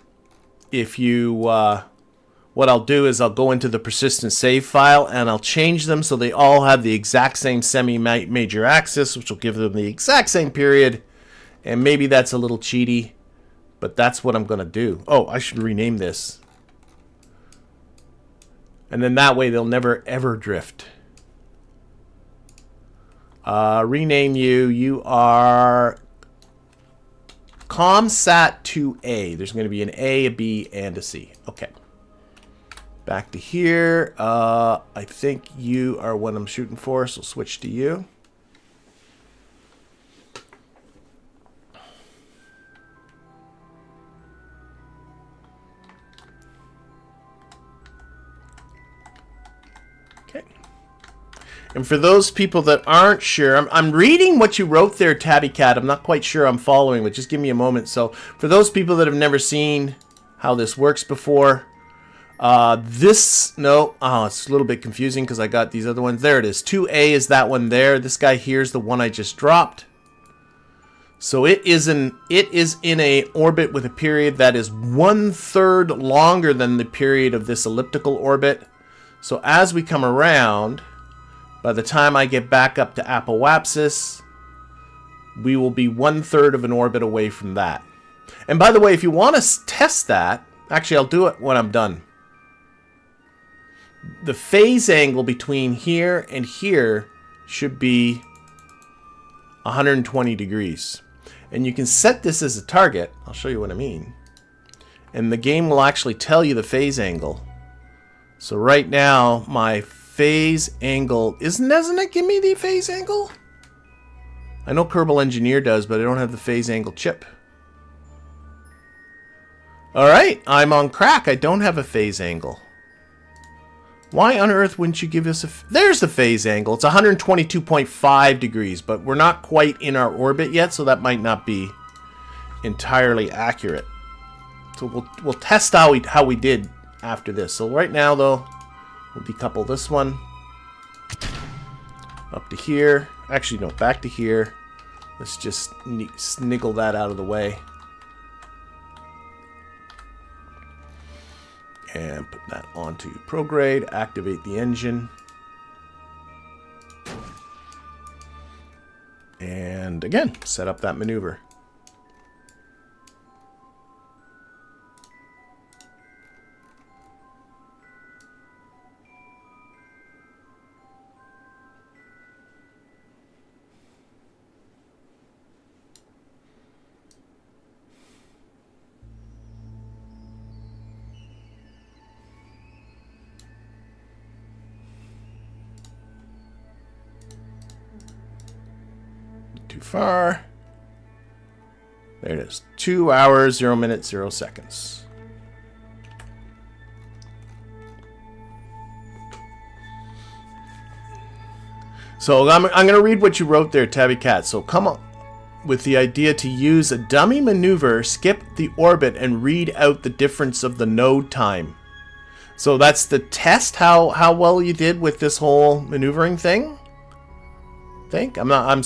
if you, what I'll do is I'll go into the persistent save file and I'll change them so they all have the exact same semi-major axis, which will give them the exact same period. And maybe that's a little cheaty, but that's what I'm going to do. Oh, I should rename this. And then that way they'll never ever drift. Rename you. You are ComSat 2A. There's going to be an A, a B, and a C. Okay. Back to here. I think you are what I'm shooting for, so switch to you. And for those people that aren't sure, I'm reading what you wrote there, Tabby Cat. I'm not quite sure I'm following, but just give me a moment. So for those people that have never seen how this works before, it's a little bit confusing because I got these other ones. There it is. 2A is that one there. This guy here is the one I just dropped. So it is in a orbit with a period that is 1/3 longer than the period of this elliptical orbit. So as we come around, by the time I get back up to Apoapsis, we will be 1/3 of an orbit away from that. And by the way, if you want to test that, actually I'll do it when I'm done. The phase angle between here and here should be 120 degrees. And you can set this as a target. I'll show you what I mean. And the game will actually tell you the phase angle. So right now, my phase angle doesn't it give me the phase angle? I know Kerbal Engineer does, but I don't have the phase angle chip. Alright, I'm on crack. I don't have a phase angle. Why on earth wouldn't you give us a... There's the phase angle. It's 122.5 degrees, but we're not quite in our orbit yet, so that might not be entirely accurate. So we'll test how we did after this. So right now, though, we'll decouple this one up to here. Actually, no, back to here. Let's just sniggle that out of the way. And put that onto prograde. Activate the engine. And again, set up that maneuver. far. There it is. 2 hours, 0 minutes, 0 seconds. So I'm going to read what you wrote there, Tabby Cat. So come up with the idea to use a dummy maneuver, skip the orbit, and read out the difference of the node time. So that's the test, how well you did with this whole maneuvering thing? I'm not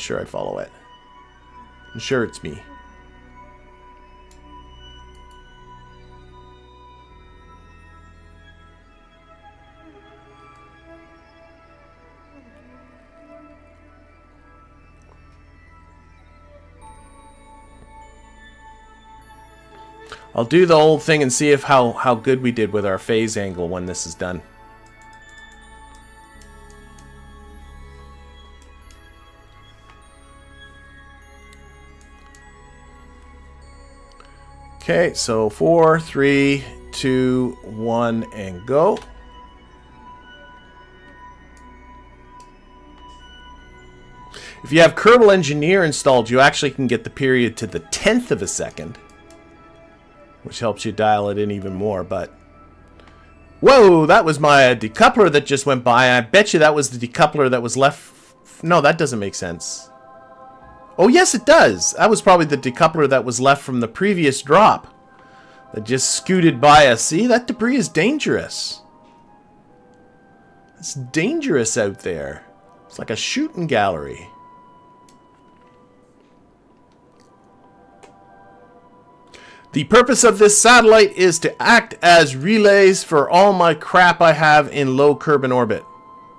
sure I follow it. I'm sure it's me. I'll do the old thing and see if how good we did with our phase angle when this is done. Okay, so 4, 3, 2, 1, and go. If you have Kerbal Engineer installed, you actually can get the period to the 10th of a second, which helps you dial it in even more. But whoa, that was my decoupler that just went by. I bet you that was the decoupler that was left. No, that doesn't make sense. Oh, yes, it does. That was probably the decoupler that was left from the previous drop that just scooted by us. See, that debris is dangerous. It's dangerous out there. It's like a shooting gallery. The purpose of this satellite is to act as relays for all my crap I have in low Kerbin orbit.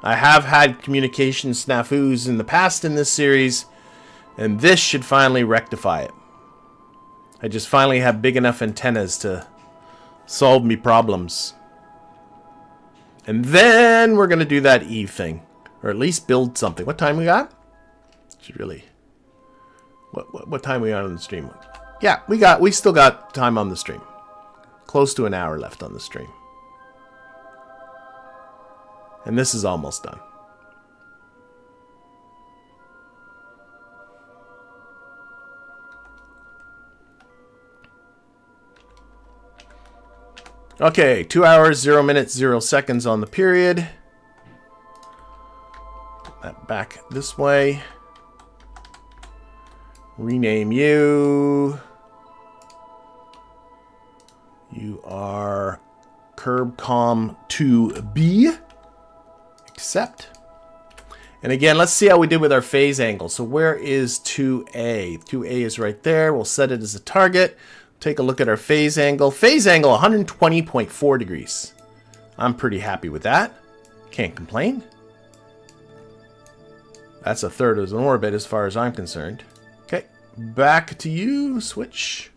I have had communication snafus in the past in this series, and this should finally rectify it. I just finally have big enough antennas to solve me problems. And then we're going to do that Eve thing. Or at least build something. What time we got? Should really... What time we on the stream? Yeah, we still got time on the stream. Close to an hour left on the stream. And this is almost done. Okay, 2 hours, 0 minutes, 0 seconds on the period. Put that back this way. Rename you. You are Kerbcom 2B. Accept. And again, let's see how we did with our phase angle. So where is 2A? 2A is right there. We'll set it as a target. Take a look at our phase angle. Phase angle 120.4 degrees. I'm pretty happy with that. Can't complain. That's a third of an orbit as far as I'm concerned. Okay, back to you, switch.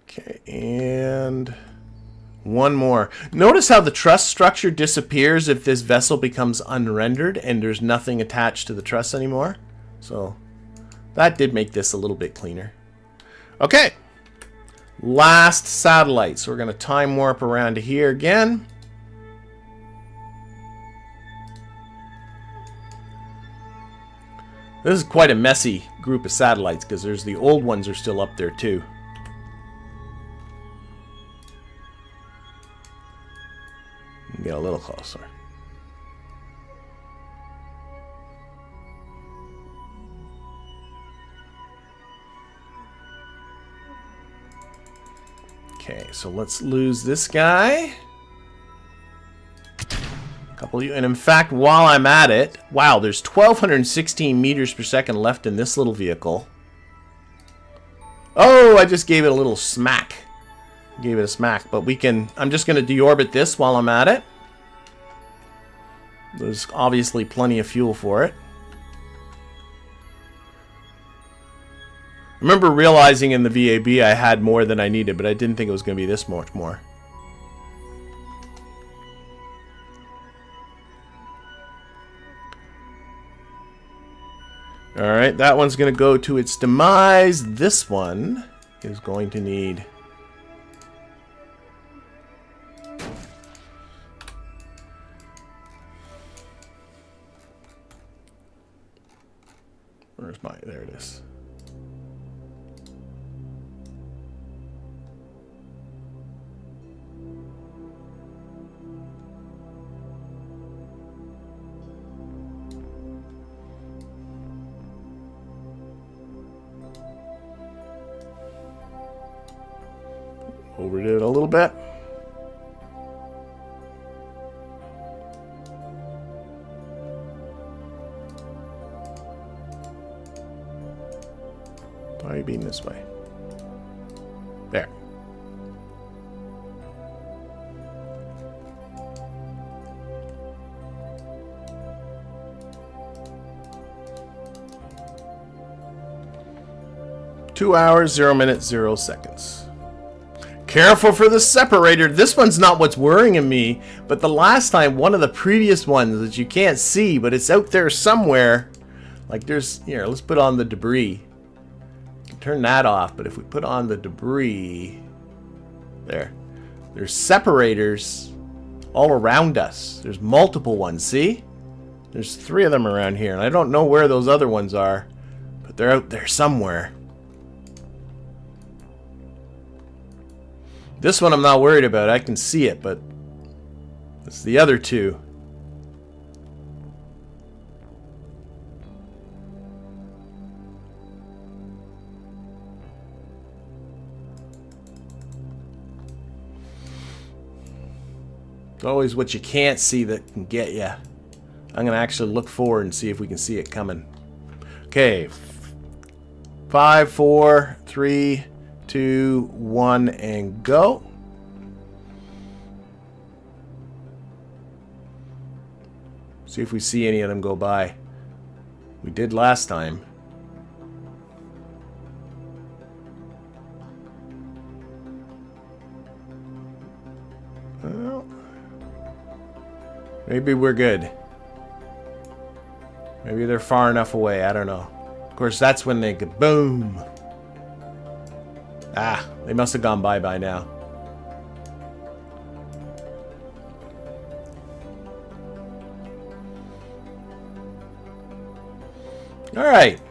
Okay, and one more. Notice how the truss structure disappears if this vessel becomes unrendered and there's nothing attached to the truss anymore. So that did make this a little bit cleaner. Okay, last satellite. So we're going to time warp around to here again. This is quite a messy group of satellites because there's the old ones are still up there too. Get a little closer. Okay, so let's lose this guy. And in fact, while I'm at it, wow, there's 1,216 meters per second left in this little vehicle. Oh, I just gave it a little smack. Gave it a smack, but we can... I'm just going to deorbit this while I'm at it. There's obviously plenty of fuel for it. I remember realizing in the VAB I had more than I needed, but I didn't think it was going to be this much more. Alright, that one's going to go to its demise. This one is going to need... Where's my... There it is. Overdid it a little bit. Why are you being this way? There. Two hours, 0 minutes, 0 seconds. Careful for the separator. This one's not what's worrying me, but the last time, one of the previous ones that you can't see, but it's out there somewhere. Like there's, here, let's put on the debris. Turn that off, but if we put on the debris, there's separators all around us. There's multiple ones, see? There's 3 of them around here, and I don't know where those other ones are, but they're out there somewhere. This one I'm not worried about. I can see it, but it's the other 2. It's always what you can't see that can get you. I'm going to actually look forward and see if we can see it coming. Okay. 5, 4, 3, 2, 1, and go. See if we see any of them go by. We did last time. Well, maybe we're good. Maybe they're far enough away. I don't know. Of course, that's when they go boom. Ah, they must have gone by now. All right.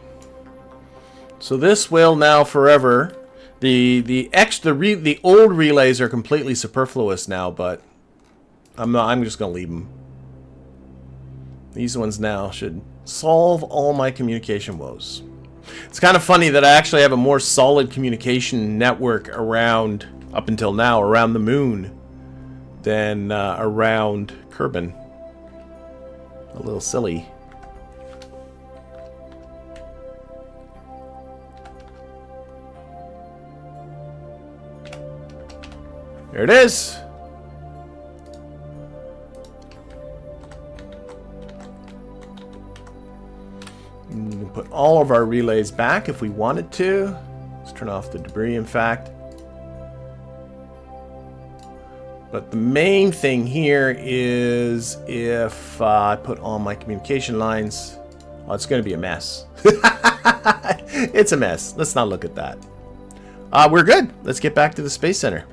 So this will now forever. The old relays are completely superfluous now, but I'm just gonna leave them. These ones now should solve all my communication woes. It's kind of funny that I actually have a more solid communication network around, up until now, around the moon than around Kerbin. A little silly. There it is. We can put all of our relays back if we wanted to. Let's turn off the debris, in fact. But the main thing here is if I put all my communication lines... Oh, it's going to be a mess. It's a mess. Let's not look at that. We're good. Let's get back to the Space Center.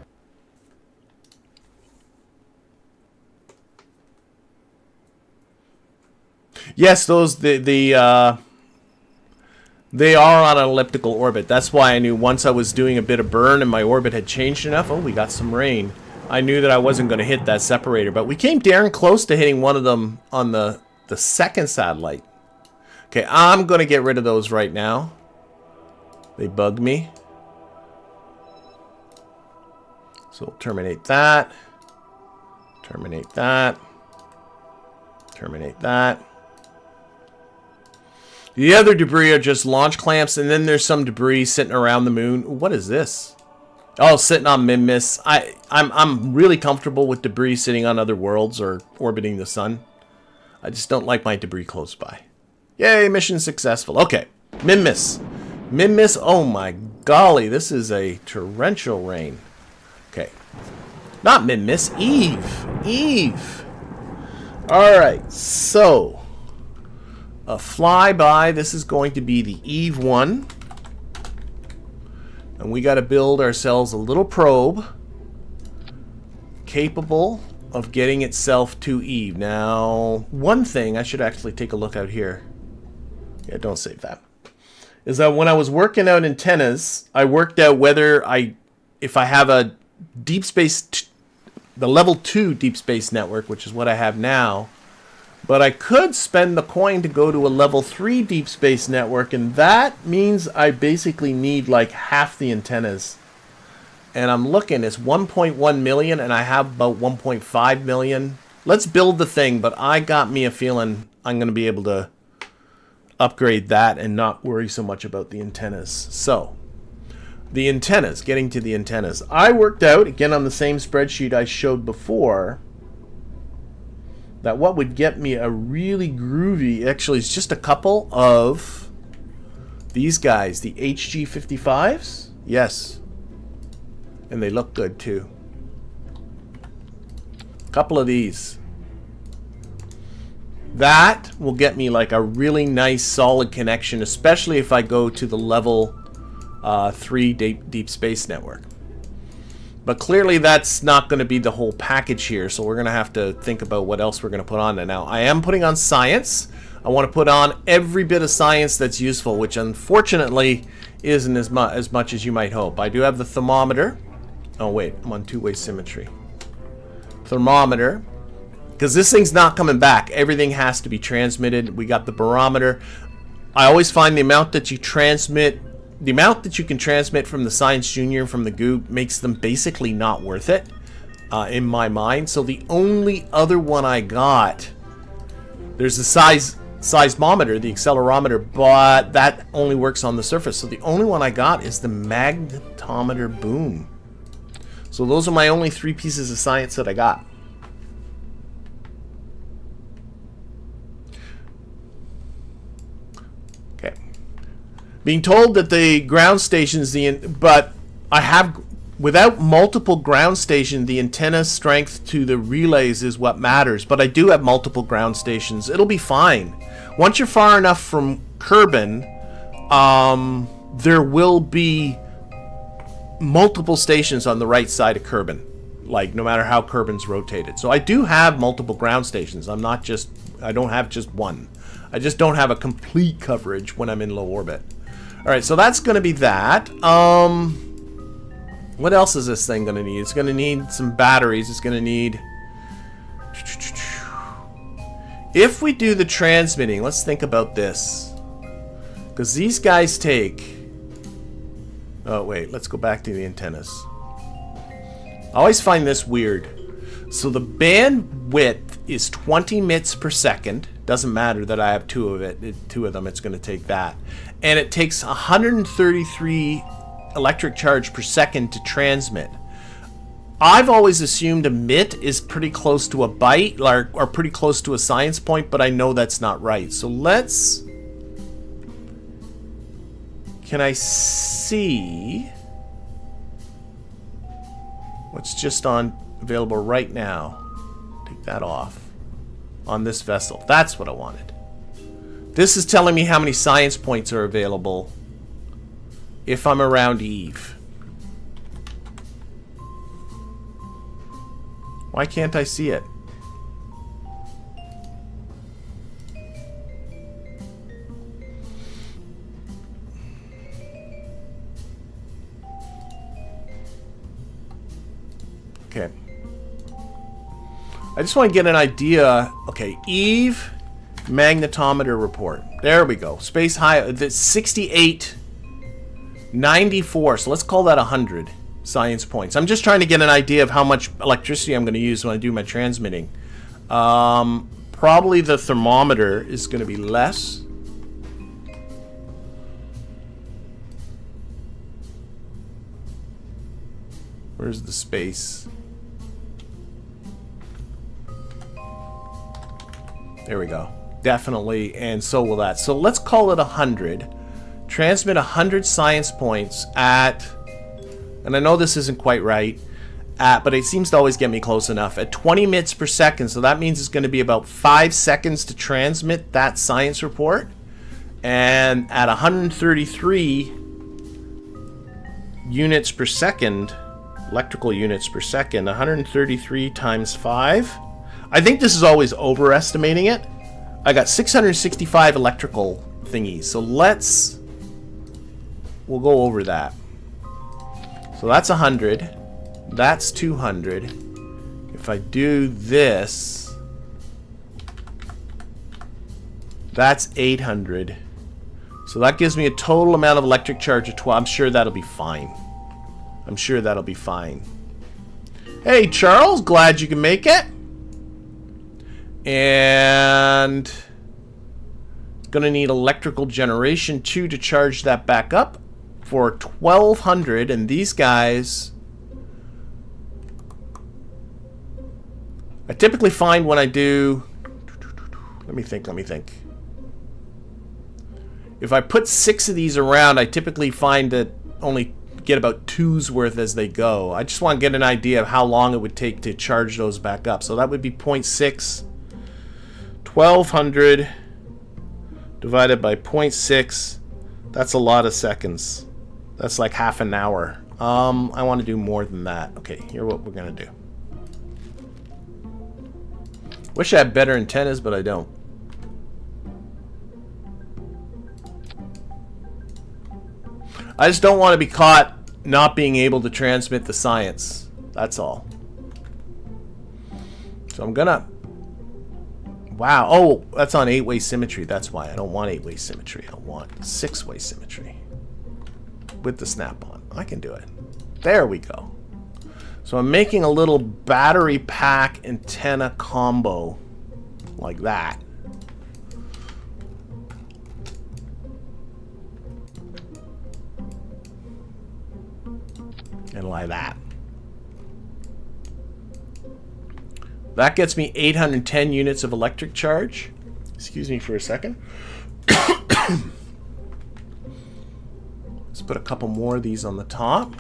Yes, those they are on an elliptical orbit. That's why I knew once I was doing a bit of burn and my orbit had changed enough. Oh, we got some rain. I knew that I wasn't going to hit that separator, but we came darn close to hitting one of them on the second satellite. Okay, I'm going to get rid of those right now. They bug me. So we'll terminate that. Terminate that. Terminate that. The other debris are just launch clamps, and then there's some debris sitting around the moon. What is this? Oh, sitting on Minmus. I'm really comfortable with debris sitting on other worlds or orbiting the sun. I just don't like my debris close by. Yay, mission successful. Okay, Minmus. Minmus, oh my golly, this is a torrential rain. Okay. Not Minmus, Eve. Eve. Alright, so... a flyby. This is going to be the Eve 1. And we got to build ourselves a little probe capable of getting itself to Eve. Now, one thing, I should actually take a look out here. Yeah, don't save that. is that when I was working out antennas, I worked out whether if I have a deep space, the level 2 deep space network, which is what I have now, but I could spend the coin to go to a level 3 deep space network, and that means I basically need like half the antennas. And I'm looking, it's 1.1 million, and I have about 1.5 million. Let's build the thing, but I got me a feeling I'm going to be able to upgrade that and not worry so much about the antennas. So, the antennas, getting to the antennas. I worked out, again on the same spreadsheet I showed before, that what would get me a really groovy, actually it's just a couple of these guys, the HG55s. Yes. And they look good too. A couple of these. That will get me like a really nice solid connection, especially if I go to the level 3 deep space network. But clearly that's not going to be the whole package here, so we're going to have to think about what else we're going to put on there. Now, I am putting on science. I want to put on every bit of science that's useful, which unfortunately isn't as much as you might hope. I do have the thermometer. Oh wait, I'm on two-way symmetry. Thermometer. Because this thing's not coming back. Everything has to be transmitted. We got the barometer. I always find the amount that you transmit, the amount that you can transmit from the Science Junior and from the Goop makes them basically not worth it, in my mind. So the only other one I got, there's the seismometer, the accelerometer, but that only works on the surface. So the only one I got is the magnetometer boom. So those are my only 3 pieces of science that I got. Okay. Being told that the ground stations, but I have, without multiple ground stations, the antenna strength to the relays is what matters. But I do have multiple ground stations. It'll be fine. Once you're far enough from Kerbin, there will be multiple stations on the right side of Kerbin, like no matter how Kerbin's rotated. So I do have multiple ground stations. I don't have just one. I just don't have a complete coverage when I'm in low orbit. Alright, so that's going to be that. What else is this thing going to need? It's going to need some batteries. It's going to need... If we do the transmitting, let's think about this. Because these guys take... Oh, wait, let's go back to the antennas. I always find this weird. So the bandwidth is 20 mits per second. Doesn't matter that I have two of them, it's going to take that. And it takes 133 electric charge per second to transmit. I've always assumed a mit is pretty close to a byte, or pretty close to a science point, but I know that's not right. So let's... Can I see what's just available right now? Take that off. On this vessel. That's what I wanted. This is telling me how many science points are available if I'm around Eve. Why can't I see it? Okay. I just want to get an idea. Okay, Eve magnetometer report. There we go. Space high. That's 6894. So let's call that 100 science points. I'm just trying to get an idea of how much electricity I'm going to use when I do my transmitting. Probably the thermometer is going to be less. Where's the space? There we go. Definitely, and so will that. So let's call it 100. Transmit 100 science points at, and I know this isn't quite right, but it seems to always get me close enough, at 20 mits per second. So that means it's going to be about 5 seconds to transmit that science report. And at 133 units per second, electrical units per second, 133 times 5. I think this is always overestimating it. I got 665 electrical thingies. So let's we'll go over that. So that's 100. That's 200. If I do this, that's 800. So that gives me a total amount of electric charge of 12. I'm sure that'll be fine. I'm sure that'll be fine. Hey, Charles, glad you can make it. And gonna need electrical generation 2 to charge that back up for 1200. And these guys, I typically find when I do, let me think. If I put 6 of these around, I typically find that only get about 2's worth as they go. I just want to get an idea of how long it would take to charge those back up. So that would be 0.6. 1200 divided by 0.6. That's a lot of seconds. That's like half an hour. I want to do more than that. Okay, here's what we're going to do. Wish I had better antennas, but I don't. I just don't want to be caught not being able to transmit the science. That's all. So I'm gonna... Wow. Oh, that's on 8-way symmetry. That's why. I don't want 8-way symmetry. I want 6-way symmetry. With the snap-on. I can do it. There we go. So I'm making a little battery pack antenna combo. Like that. And like that. That gets me 810 units of electric charge. Excuse me for a second. Let's put a couple more of these on the top.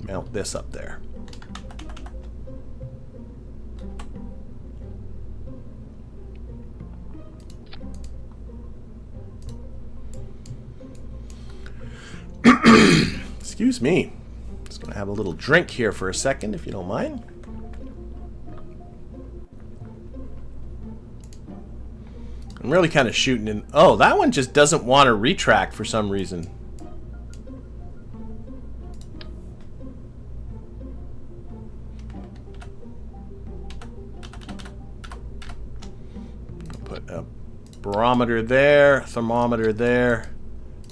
Mount this up there. Excuse me. Just gonna have a little drink here for a second, if you don't mind. I'm really kind of shooting in. Oh, that one just doesn't want to retract for some reason. Put a barometer there, thermometer there,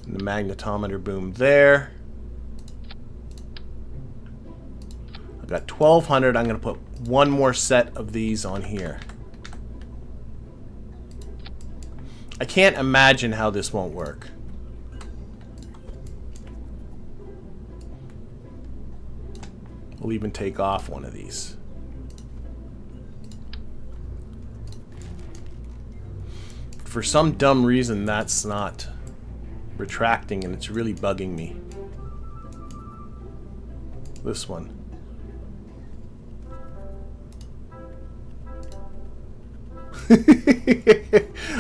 and the magnetometer boom there. I've got 1200. I'm going to put one more set of these on here. I can't imagine how this won't work. We'll even take off one of these. For some dumb reason, that's not retracting, and it's really bugging me. This one.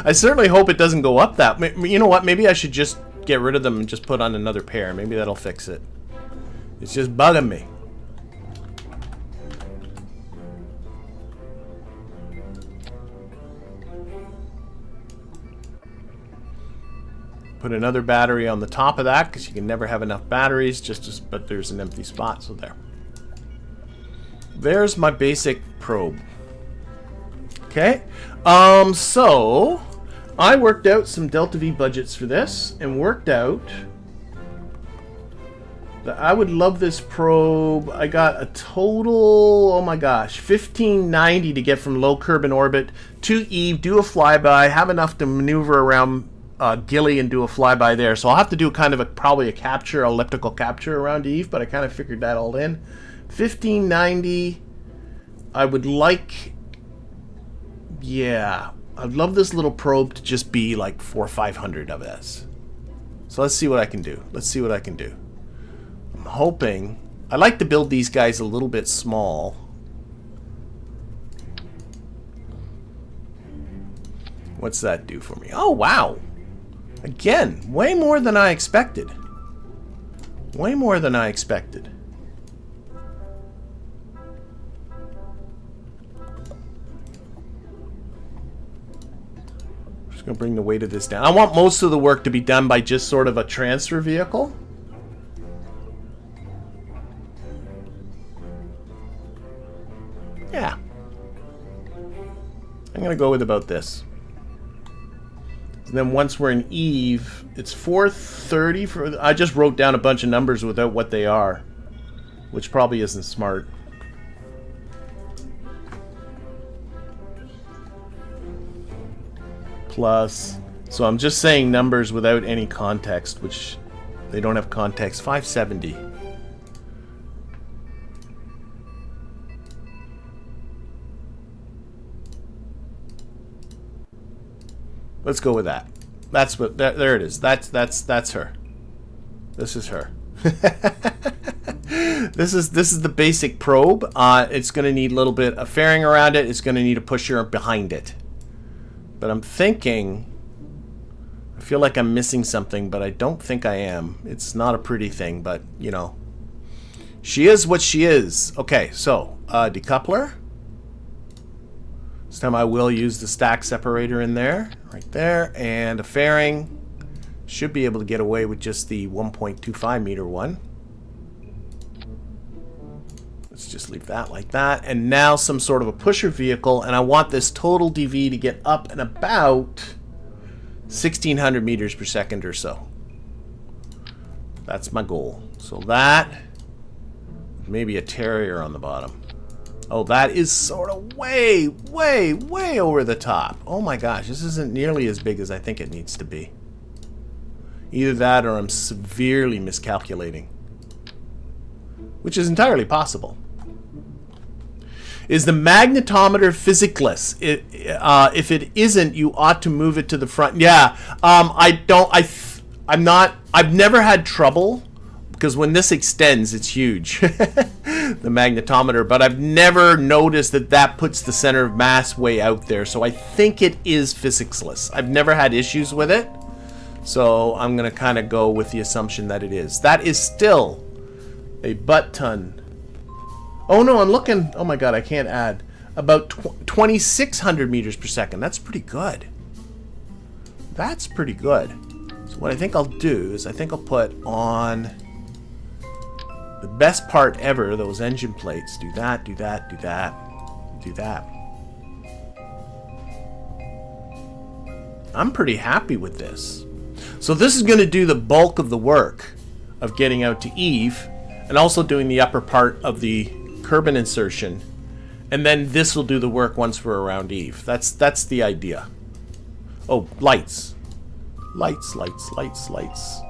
I certainly hope it doesn't go up that. You know what? Maybe I should just get rid of them and just put on another pair. Maybe that'll fix it. It's just bugging me. Put another battery on the top of that because you can never have enough batteries. But there's an empty spot, so there. There's my basic probe. Okay, so I worked out some Delta V budgets for this and worked out that I would love this probe. I got a total, oh my gosh, 1590 to get from low Kerbin orbit to Eve, do a flyby, have enough to maneuver around Gilly and do a flyby there. So I'll have to do kind of probably a capture, elliptical capture around Eve, but I kind of figured that all in. 1590, I would like... Yeah, I'd love this little probe to just be like 400 or 500 of this. So let's see what I can do. Let's see what I can do. I'm hoping... I like to build these guys a little bit small. What's that do for me? Oh, wow. Again, way more than I expected. Way more than I expected. gonna bring the weight of this down. I want most of the work to be done by just sort of a transfer vehicle. Yeah. I'm gonna go with about this. And then once we're in Eve, it's 430 for... I just wrote down a bunch of numbers without what they are, which probably isn't smart. Plus, so I'm just saying numbers without any context, which they don't have context. 570. Let's go with that. That's what. There it is. That's her. This is her. This is the basic probe. It's going to need a little bit of fairing around it. It's going to need a pusher behind it. But I'm thinking, I feel like I'm missing something, but I don't think I am. It's not a pretty thing, but you know, she is what she is. Okay, so decoupler. This time I will use the stack separator in there, right there, and a fairing. Should be able to get away with just the 1.25 meter one. Let's just leave that like that. And now some sort of a pusher vehicle, and I want this total DV to get up and about 1600 meters per second or so. That's my goal. So that, maybe a Terrier on the bottom. Oh, that is sort of way, way, way over the top. Oh my gosh, this isn't nearly as big as I think it needs to be. Either that or I'm severely miscalculating. Which is entirely possible. Is the magnetometer physicless? If it isn't, you ought to move it to the front. Yeah, I'm not, I've never had trouble, because when this extends, it's huge, the magnetometer, but I've never noticed that that puts the center of mass way out there, so I think it is physicsless. I've never had issues with it, so I'm going to kind of go with the assumption that it is. That is still a butt ton. Oh no, I'm looking, oh my god, I can't add. About 2,600 meters per second. That's pretty good. That's pretty good. So what I think I'll do is I think I'll put on the best part ever, those engine plates. Do that, do that, do that, do that. I'm pretty happy with this. So this is going to do the bulk of the work of getting out to Eve, and also doing the upper part of the Kerbin insertion, and then this will do the work once we're around Eve. That's the idea. Oh, lights. Lights, lights, lights, lights.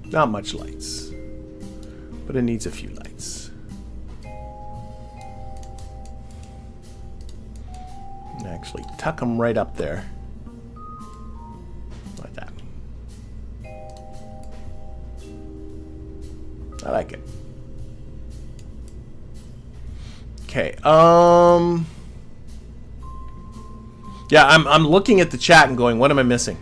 Not much lights, but it needs a few lights. And actually tuck them right up there. Like that. I like it. Okay, yeah, I'm looking at the chat and going, what am I missing?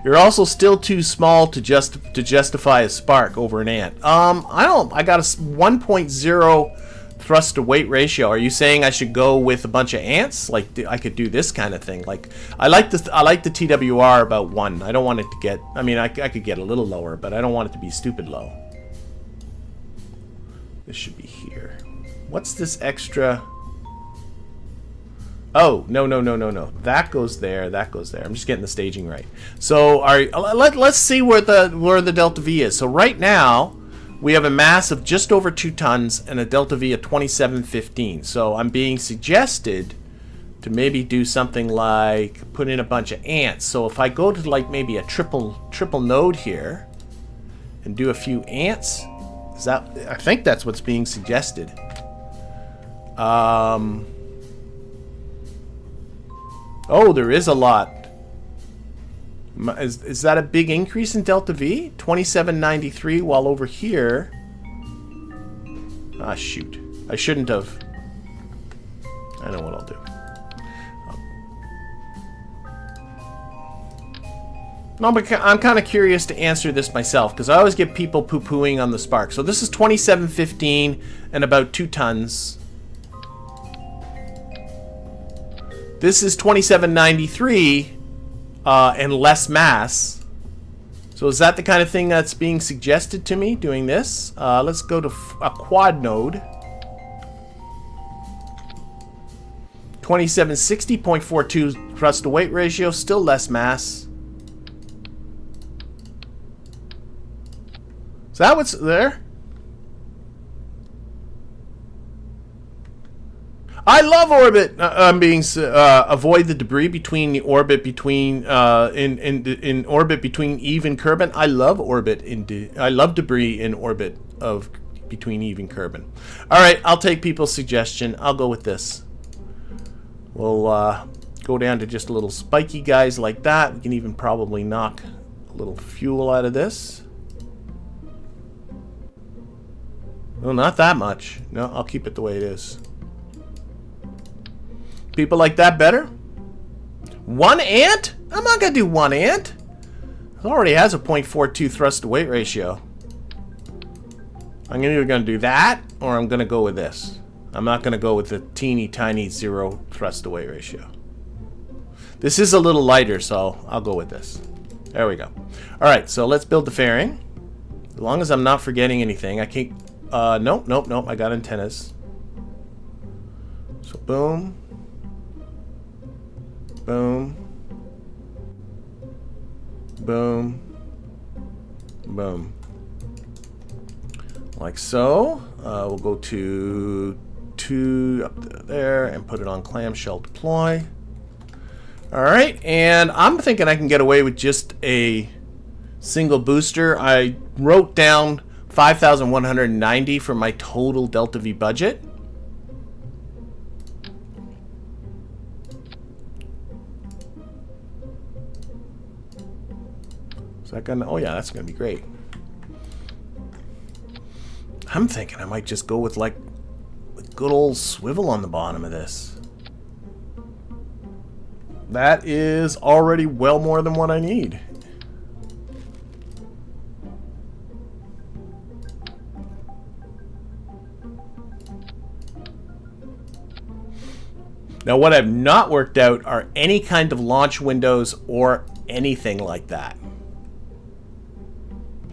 You're also still too small to justify a spark over an ant. I got a 1.0 thrust to weight ratio. Are you saying I should go with a bunch of ants? Like I could do this kind of thing. Like I like the TWR about 1. I don't want it to get, I mean I could get a little lower, but I don't want it to be stupid low. This should be here. What's this extra? Oh, no. That goes there, that goes there. I'm just getting the staging right. So let's see where the delta V is. So right now, we have a mass of just over 2 tons and a delta V of 2715. So I'm being suggested to maybe do something like put in a bunch of ants. So if I go to like maybe a triple node here and do a few ants, I think that's what's being suggested. Oh, there is a lot. Is that a big increase in delta V? 2793, while over here... Ah, shoot. I shouldn't have. I know what I'll do. No, but I'm kind of curious to answer this myself, because I always get people poo-pooing on the Spark. So this is 2715 and about 2 tons. This is 2793 and less mass. So is that the kind of thing that's being suggested to me, doing this? Let's go to a quad node. 2760.42 thrust to weight ratio, still less mass. Is that what's there? I love orbit. Avoid the debris between the orbit between in orbit between Eve and Kerbin. I love orbit I love debris in orbit of between Eve and Kerbin. All right, I'll take people's suggestion. I'll go with this. We'll go down to just a little spiky guys like that. We can even probably knock a little fuel out of this. Well, not that much. No, I'll keep it the way it is. People like that better? 1 ant? I'm not going to do 1 ant. It already has a 0.42 thrust to weight ratio. I'm either going to do that or I'm going to go with this. I'm not going to go with the teeny tiny 0 thrust to weight ratio. This is a little lighter, so I'll go with this. There we go. Alright, so let's build the fairing. As long as I'm not forgetting anything. I can't... nope. I got antennas. So boom. Boom. Boom. Boom. Like so. We'll go to 2 up there and put it on clamshell deploy. Alright, and I'm thinking I can get away with just a single booster. I wrote down 5,190 for my total Delta V budget. Is that gonna... Oh yeah, that's gonna be great. I'm thinking I might just go with like a good old swivel on the bottom of this. That is already well more than what I need. Now, what I've not worked out are any kind of launch windows or anything like that.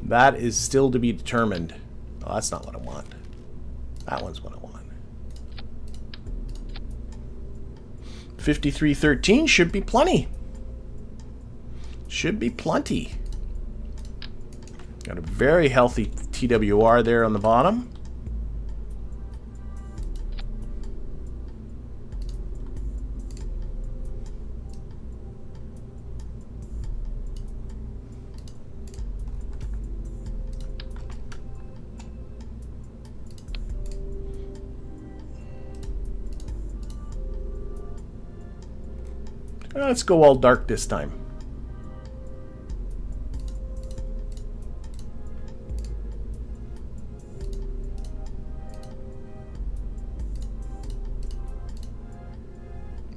That is still to be determined. Oh, that's not what I want. That one's what I want. 5313 should be plenty. Should be plenty. Got a very healthy TWR there on the bottom. Let's go all dark this time.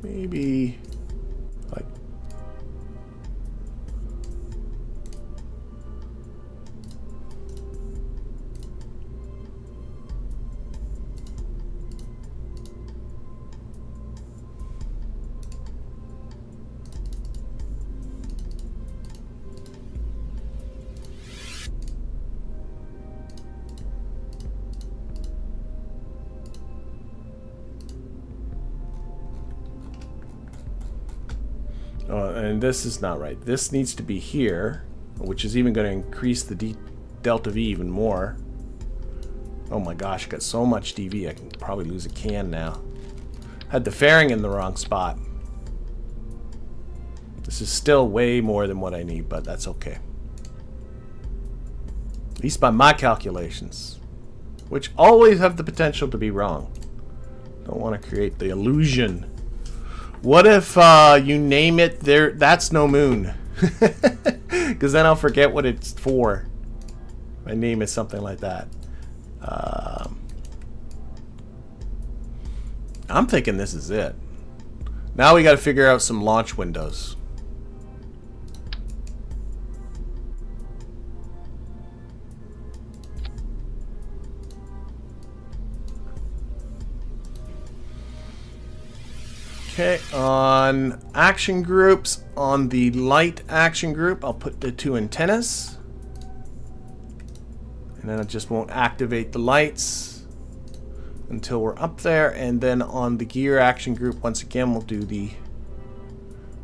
Maybe like and this is not right. This needs to be here, which is even going to increase the delta V even more. Oh my gosh, I got so much DV I can probably lose a can now. Had the fairing in the wrong spot. This is still way more than what I need, but that's okay. At least by my calculations, which always have the potential to be wrong. Don't want to create the illusion. What if you name it there? That's no moon, because then I'll forget what it's for. My name is something like that. I'm thinking this is it. Now we got to figure out some launch windows. Okay, on action groups, on the light action group, I'll put the 2 antennas. And then it just won't activate the lights until we're up there. And then on the gear action group, once again, we'll do the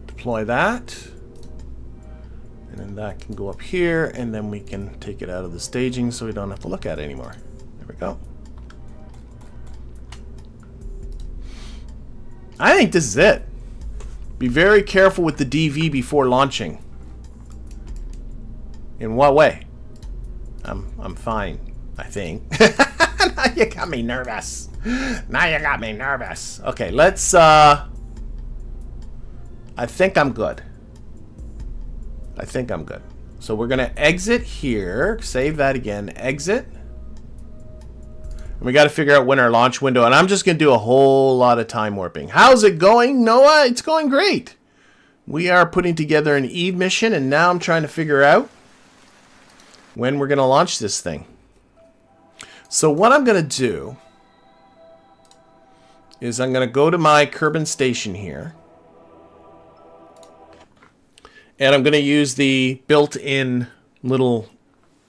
deploy that. And then that can go up here, and then we can take it out of the staging so we don't have to look at it anymore. There we go. I think this is it. Be very careful with the DV before launching. In what way? I'm fine, I think. Now you got me nervous. Now you got me nervous. Okay, let's I think I'm good. I think I'm good. So we're gonna exit here. Save that again. Exit. And we got to figure out when our launch window. And I'm just gonna do a whole lot of time warping. How's it going, Noah? It's going great. We are putting together an Eve mission, and now I'm trying to figure out when we're gonna launch this thing. So what I'm gonna do is I'm gonna go to my Kerbin station here. And I'm going to use the built-in little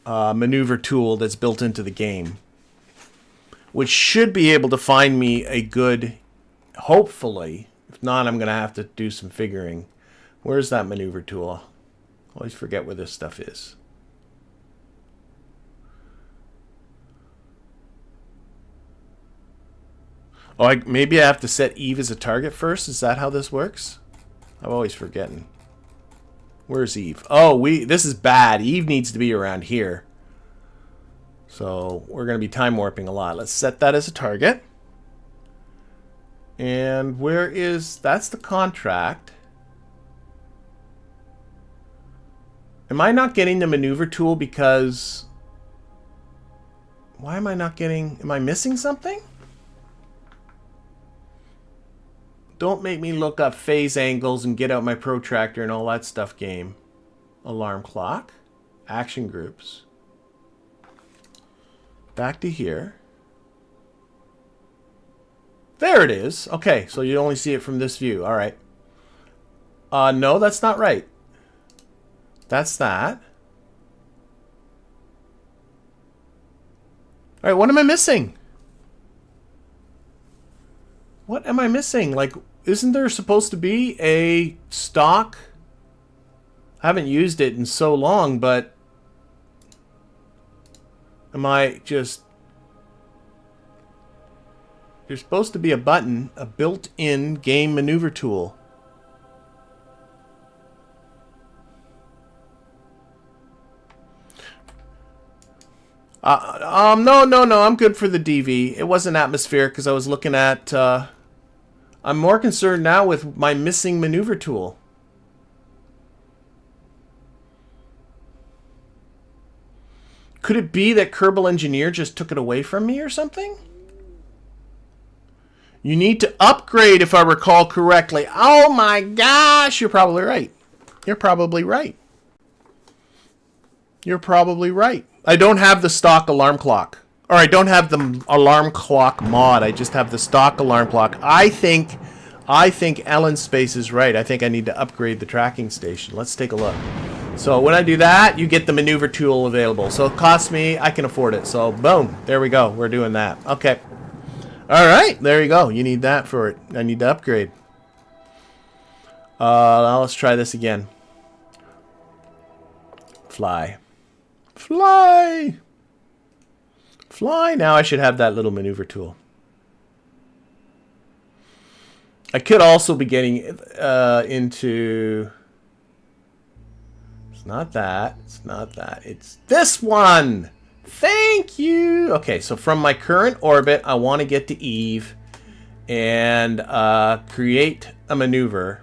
maneuver tool that's built into the game, which should be able to find me a good, hopefully. If not, I'm going to have to do some figuring. Where's that maneuver tool? I always forget where this stuff is. Oh, maybe I have to set Eve as a target first? Is that how this works? I'm always forgetting. Where's Eve? Oh, this is bad. Eve needs to be around here. So we're going to be time warping a lot. Let's set that as a target. And where is... That's the contract. Am I not getting the maneuver tool because... Why am I not getting... Am I missing something? Don't make me look up phase angles and get out my protractor and all that stuff game. Alarm clock. Action groups. Back to here. There it is. Okay, so you only see it from this view. All right. No, that's not right. That's that. All right, what am I missing? What am I missing? Like... Isn't there supposed to be a stock? I haven't used it in so long, but am I just... There's supposed to be a button, a built-in game maneuver tool. No, I'm good for the DV. It wasn't atmospheric because I was looking at... I'm more concerned now with my missing maneuver tool. Could it be that Kerbal Engineer just took it away from me or something? You need to upgrade if I recall correctly. Oh my gosh, you're probably right. You're probably right. You're probably right. I don't have the stock alarm clock. Or I don't have the alarm clock mod. I just have the stock alarm clock. I think Ellen Space is right. I think I need to upgrade the tracking station. Let's take a look. So when I do that, you get the maneuver tool available. So it costs me, I can afford it. So boom, there we go. We're doing that. Okay. All right, there you go. You need that for it. I need to upgrade. Now let's try this again. Fly. Fly. Fly. Now I should have that little maneuver tool. I could also be getting into... It's not that. It's not that. It's this one. Thank you. Okay, so from my current orbit, I want to get to Eve and create a maneuver.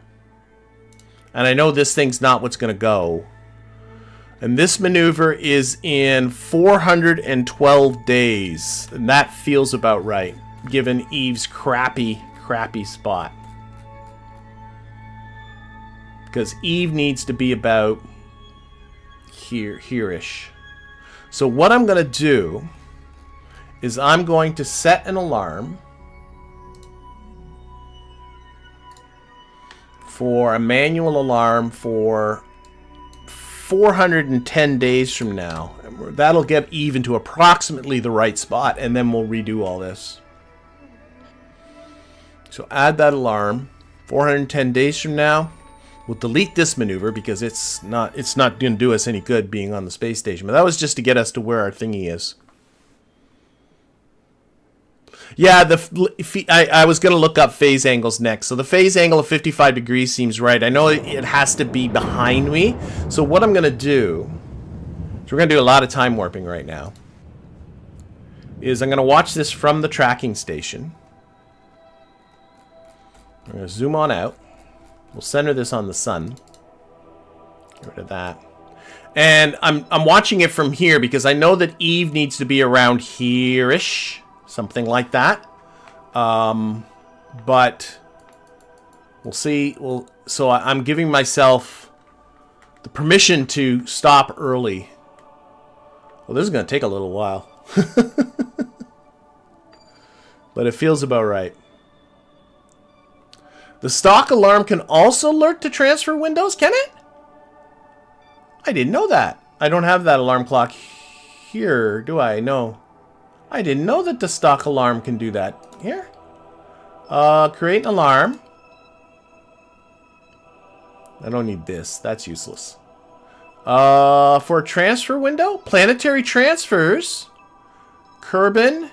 And I know this thing's not what's going to go. And this maneuver is in 412 days. And that feels about right, given Eve's crappy spot. Because Eve needs to be about here-ish. So what I'm going to do is I'm going to set an alarm. for a manual alarm for 410 days from now. That'll get Eve into approximately the right spot, and then we'll redo all this. So add that alarm 410 days from now. We'll delete this maneuver because it's not going to do us any good being on the space station. But that was just to get us to where our thingy is. Yeah, I was going to look up phase angles next. So the phase angle of 55 degrees seems right. I know it has to be behind me. So what I'm going to do, so we're going to do a lot of time warping right now, is I'm going to watch this from the tracking station. I'm going to zoom on out. We'll center this on the sun. Get rid of that. And I'm watching it from here because I know that Eve needs to be around here-ish. Something like that. But we'll see. So I'm giving myself the permission to stop early. Well, this is going to take a little while. But it feels about right. The stock alarm can also alert to transfer windows, can it? I didn't know that. I don't have that alarm clock here, do I? No. I didn't know that the stock alarm can do that. Here. Create an alarm. I don't need this. That's useless. For a transfer window? Planetary transfers. Kerbin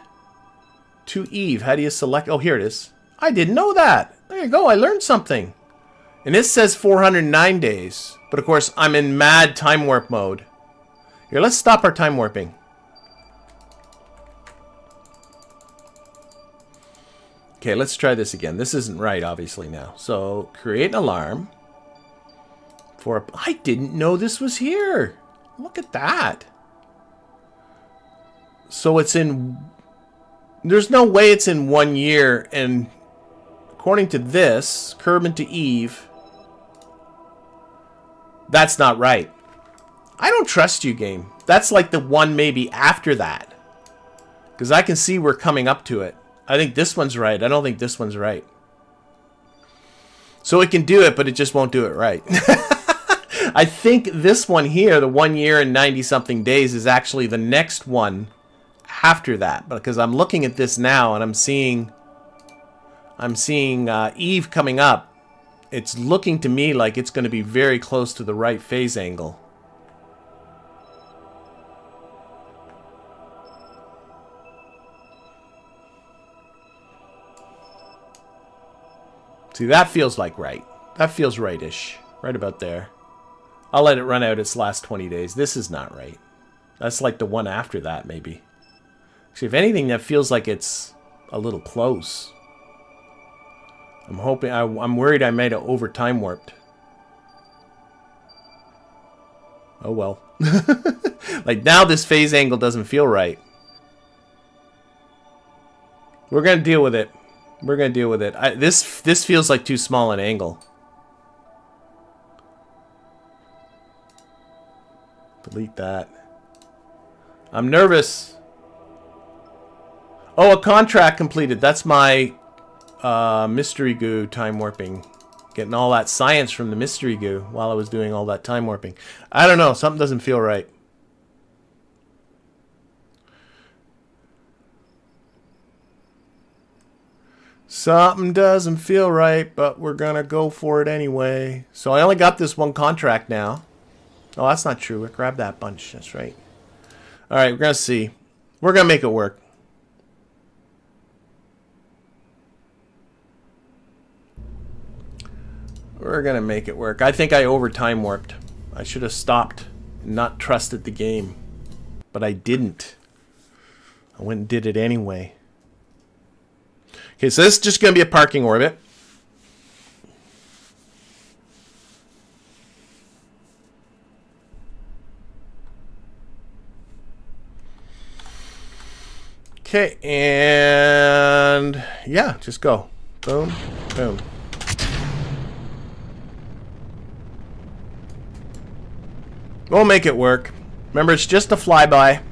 to Eve. How do you select? Oh, here it is. I didn't know that. There you go. I learned something. And this says 409 days. But of course, I'm in mad time warp mode. Here, let's stop our time warping. Okay, let's try this again. This isn't right, obviously, now. So, create an alarm. I didn't know this was here. Look at that. So it's in... There's no way it's in 1 year, and according to this, Kerbin to Eve, that's not right. I don't trust you, game. That's like the one maybe after that. Because I can see we're coming up to it. I think this one's right. I don't think this one's right. So it can do it, but it just won't do it right. I think this one here, the 1 year and 90-something days, is actually the next one after that. Because I'm looking at this now and I'm seeing Eve coming up. It's looking to me like it's going to be very close to the right phase angle. See, that feels like right. That feels right-ish. Right about there. I'll let it run out its last 20 days. This is not right. That's like the one after that, maybe. See, if anything, that feels like it's a little close. I'm hoping... I'm worried I might have over-time warped. Oh, well. Like, now this phase angle doesn't feel right. We're going to deal with it. We're going to deal with it. This feels like too small an angle. Delete that. I'm nervous. Oh, a contract completed. That's my mystery goo time warping. Getting all that science from the mystery goo while I was doing all that time warping. I don't know. Something doesn't feel right. Something doesn't feel right, but we're going to go for it anyway. So I only got this one contract now. Oh, that's not true. I grabbed that bunch. That's right. All right, we're going to see. We're going to make it work. We're going to make it work. I think I over-time warped. I should have stopped and not trusted the game. But I didn't. I went and did it anyway. Okay, so this is just going to be a parking orbit. Okay, and yeah, just go. Boom, boom. We'll make it work. Remember, it's just a flyby.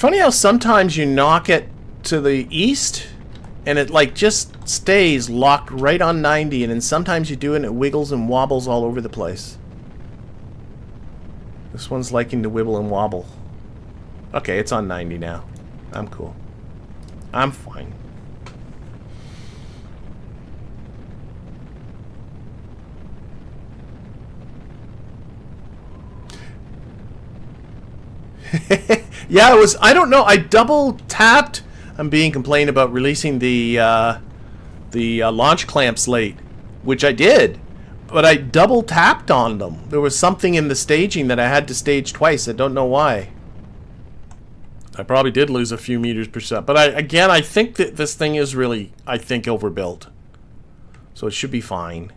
funny how sometimes you knock it to the east and it like just stays locked right on 90, and then sometimes you do it and it wiggles and wobbles all over the place. This one's liking to wibble and wobble. Okay, it's on 90 now. I'm cool. I'm fine. Yeah, it was, I don't know, I double tapped. I'm being complained about releasing the launch clamps late, which I did, but I double tapped on them. There was something in the staging that I had to stage twice. I don't know why. I probably did lose a few meters per second, but I think that this thing is really, I think, overbuilt, so it should be fine.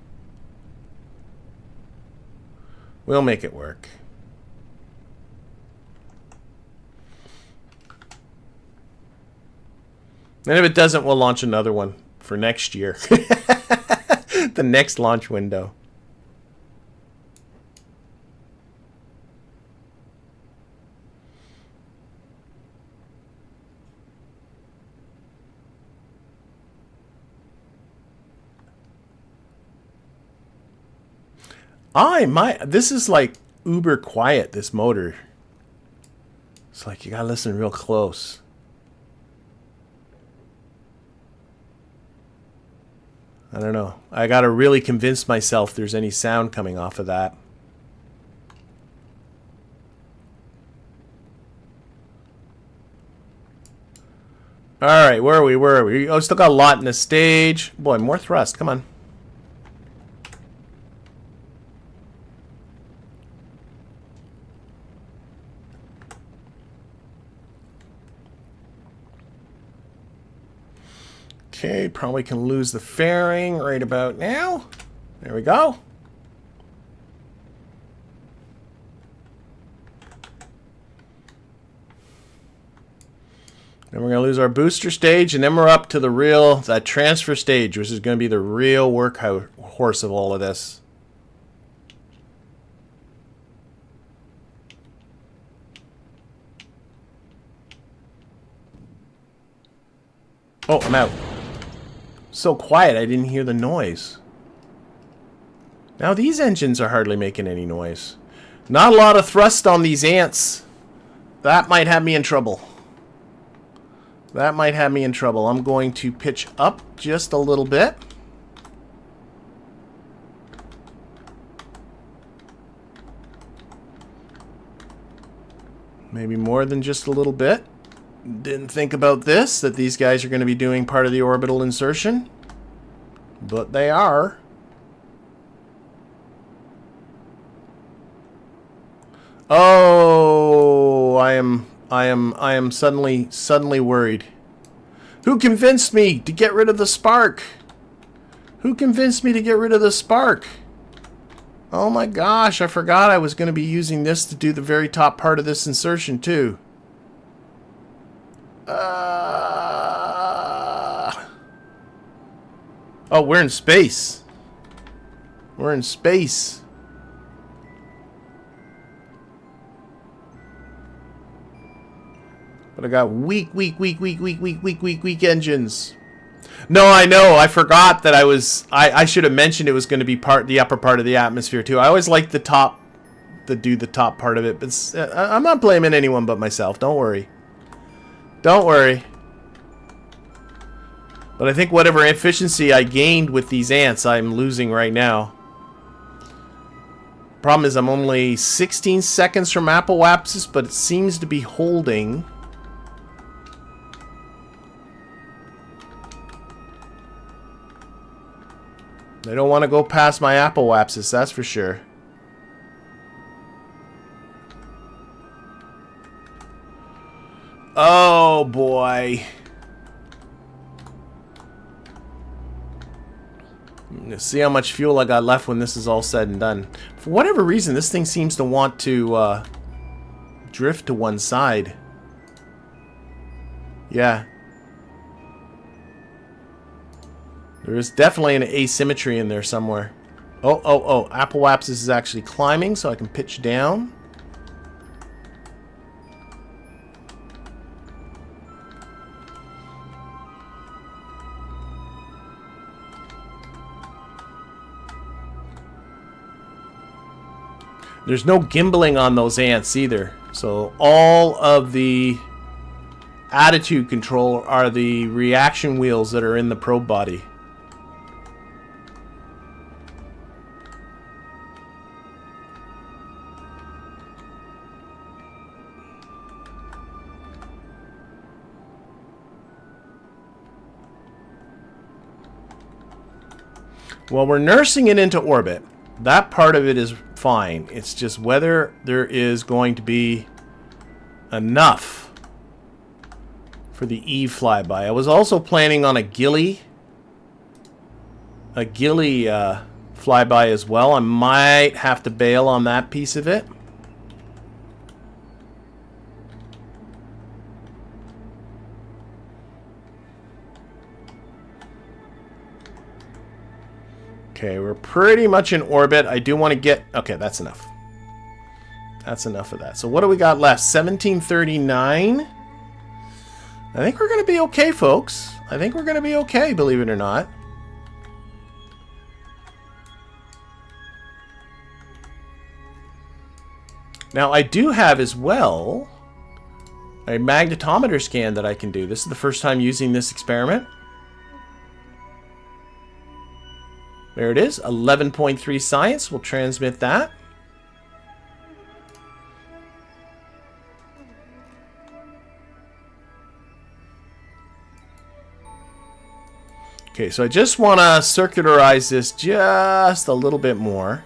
We'll make it work. And if it doesn't, we'll launch another one for next year. The next launch window. This is like uber quiet, this motor. It's like you gotta listen real close. I don't know. I gotta really convince myself there's any sound coming off of that. Alright, where are we? Where are we? Oh, still got a lot in the stage. Boy, more thrust. Come on. Okay, probably can lose the fairing right about now. There we go. Then we're going to lose our booster stage, and then we're up to that transfer stage, which is going to be the real workhorse of all of this. Oh, I'm out. So quiet, I didn't hear the noise. Now these engines are hardly making any noise. Not a lot of thrust on these ants. That might have me in trouble. That might have me in trouble. I'm going to pitch up just a little bit. Maybe more than just a little bit. Didn't think about this, that these guys are going to be doing part of the orbital insertion, but they are. Oh, I am suddenly worried. Who convinced me to get rid of the spark? Who convinced me to get rid of the spark? Oh my gosh, I forgot I was going to be using this to do the very top part of this insertion too. Oh, we're in space. We're in space. But I got weak engines. No, I know. I forgot that I should have mentioned it was going to be the upper part of the atmosphere too. I always like the top part of it, but I'm not blaming anyone but myself. Don't worry. Don't worry. But I think whatever efficiency I gained with these ants, I'm losing right now. Problem is I'm only 16 seconds from apoapsis, but it seems to be holding. I don't want to go past my apoapsis, that's for sure. Oh boy. Let's see how much fuel I got left when this is all said and done. For whatever reason, this thing seems to want to drift to one side. Yeah. There is definitely an asymmetry in there somewhere. Oh. Apoapsis is actually climbing, so I can pitch down. There's no gimbaling on those ants either. So all of the attitude control are the reaction wheels that are in the probe body. Well, we're nursing it into orbit. That part of it is fine. It's just whether there is going to be enough for the Eve flyby. I was also planning on a ghillie flyby as well. I might have to bail on that piece of it. Okay, we're pretty much in orbit. I do want to get... Okay, that's enough. That's enough of that. So what do we got left? 1739? I think we're going to be okay, folks. I think we're going to be okay, believe it or not. Now, I do have as well a magnetometer scan that I can do. This is the first time using this experiment. There it is, 11.3 science. We'll transmit that. Okay, so I just want to circularize this just a little bit more.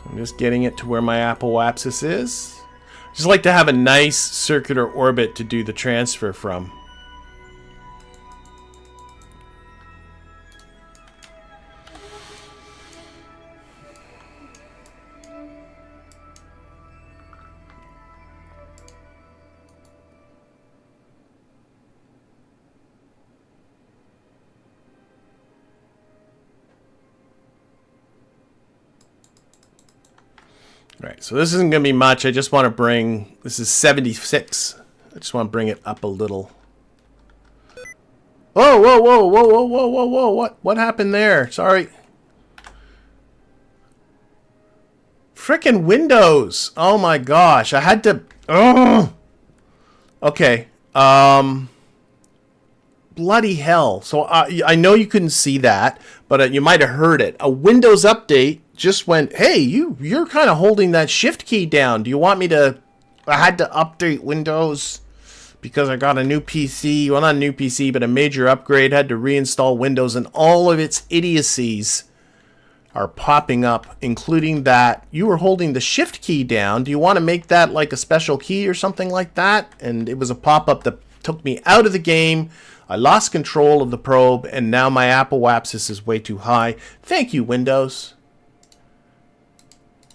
I'm just getting it to where my apoapsis is. Just like to have a nice circular orbit to do the transfer from. Right, so this isn't going to be much. I just want to bring... This is 76. I just want to bring it up a little. Whoa, whoa, whoa, whoa, whoa, whoa, whoa, whoa. What happened there? Sorry. Frickin' Windows. Oh my gosh. I had to... Oh. Okay. Bloody hell. So I know you couldn't see that, but you might have heard it. A Windows update just went, hey, you're kind of holding that shift key down. Do you want me to... I had to update Windows because I got a new PC. Well, not a new PC, but a major upgrade. Had to reinstall Windows, and all of its idiocies are popping up, including that you were holding the shift key down. Do you want to make that like a special key or something like that? And it was a pop-up that took me out of the game. I lost control of the probe, and now my apoapsis is way too high. Thank you, Windows.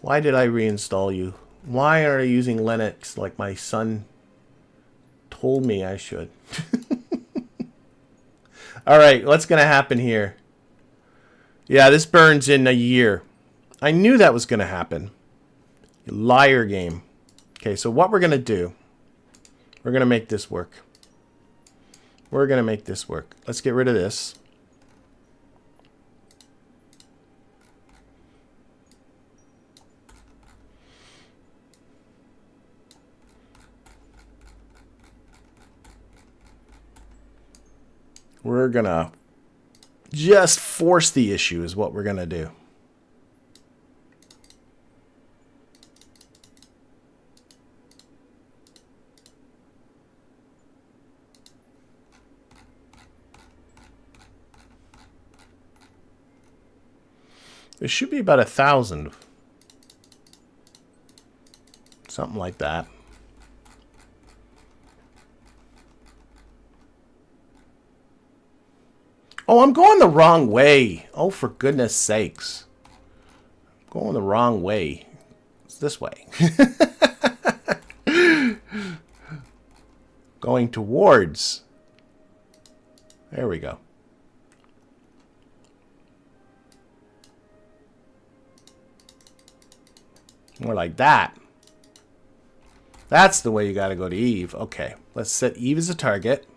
Why did I reinstall you? Why are you using Linux like my son told me I should? All right, what's going to happen here? Yeah, this burns in a year. I knew that was going to happen. You liar game. Okay, so what we're going to do, we're going to make this work. We're going to make this work. Let's get rid of this. We're going to just force the issue is what we're going to do. There should be about 1,000. Something like that. Oh, I'm going the wrong way. Oh, for goodness sakes. I'm going the wrong way. It's this way. Going towards. There we go. More like that. That's the way you got to go to Eve. Okay, let's set Eve as a target.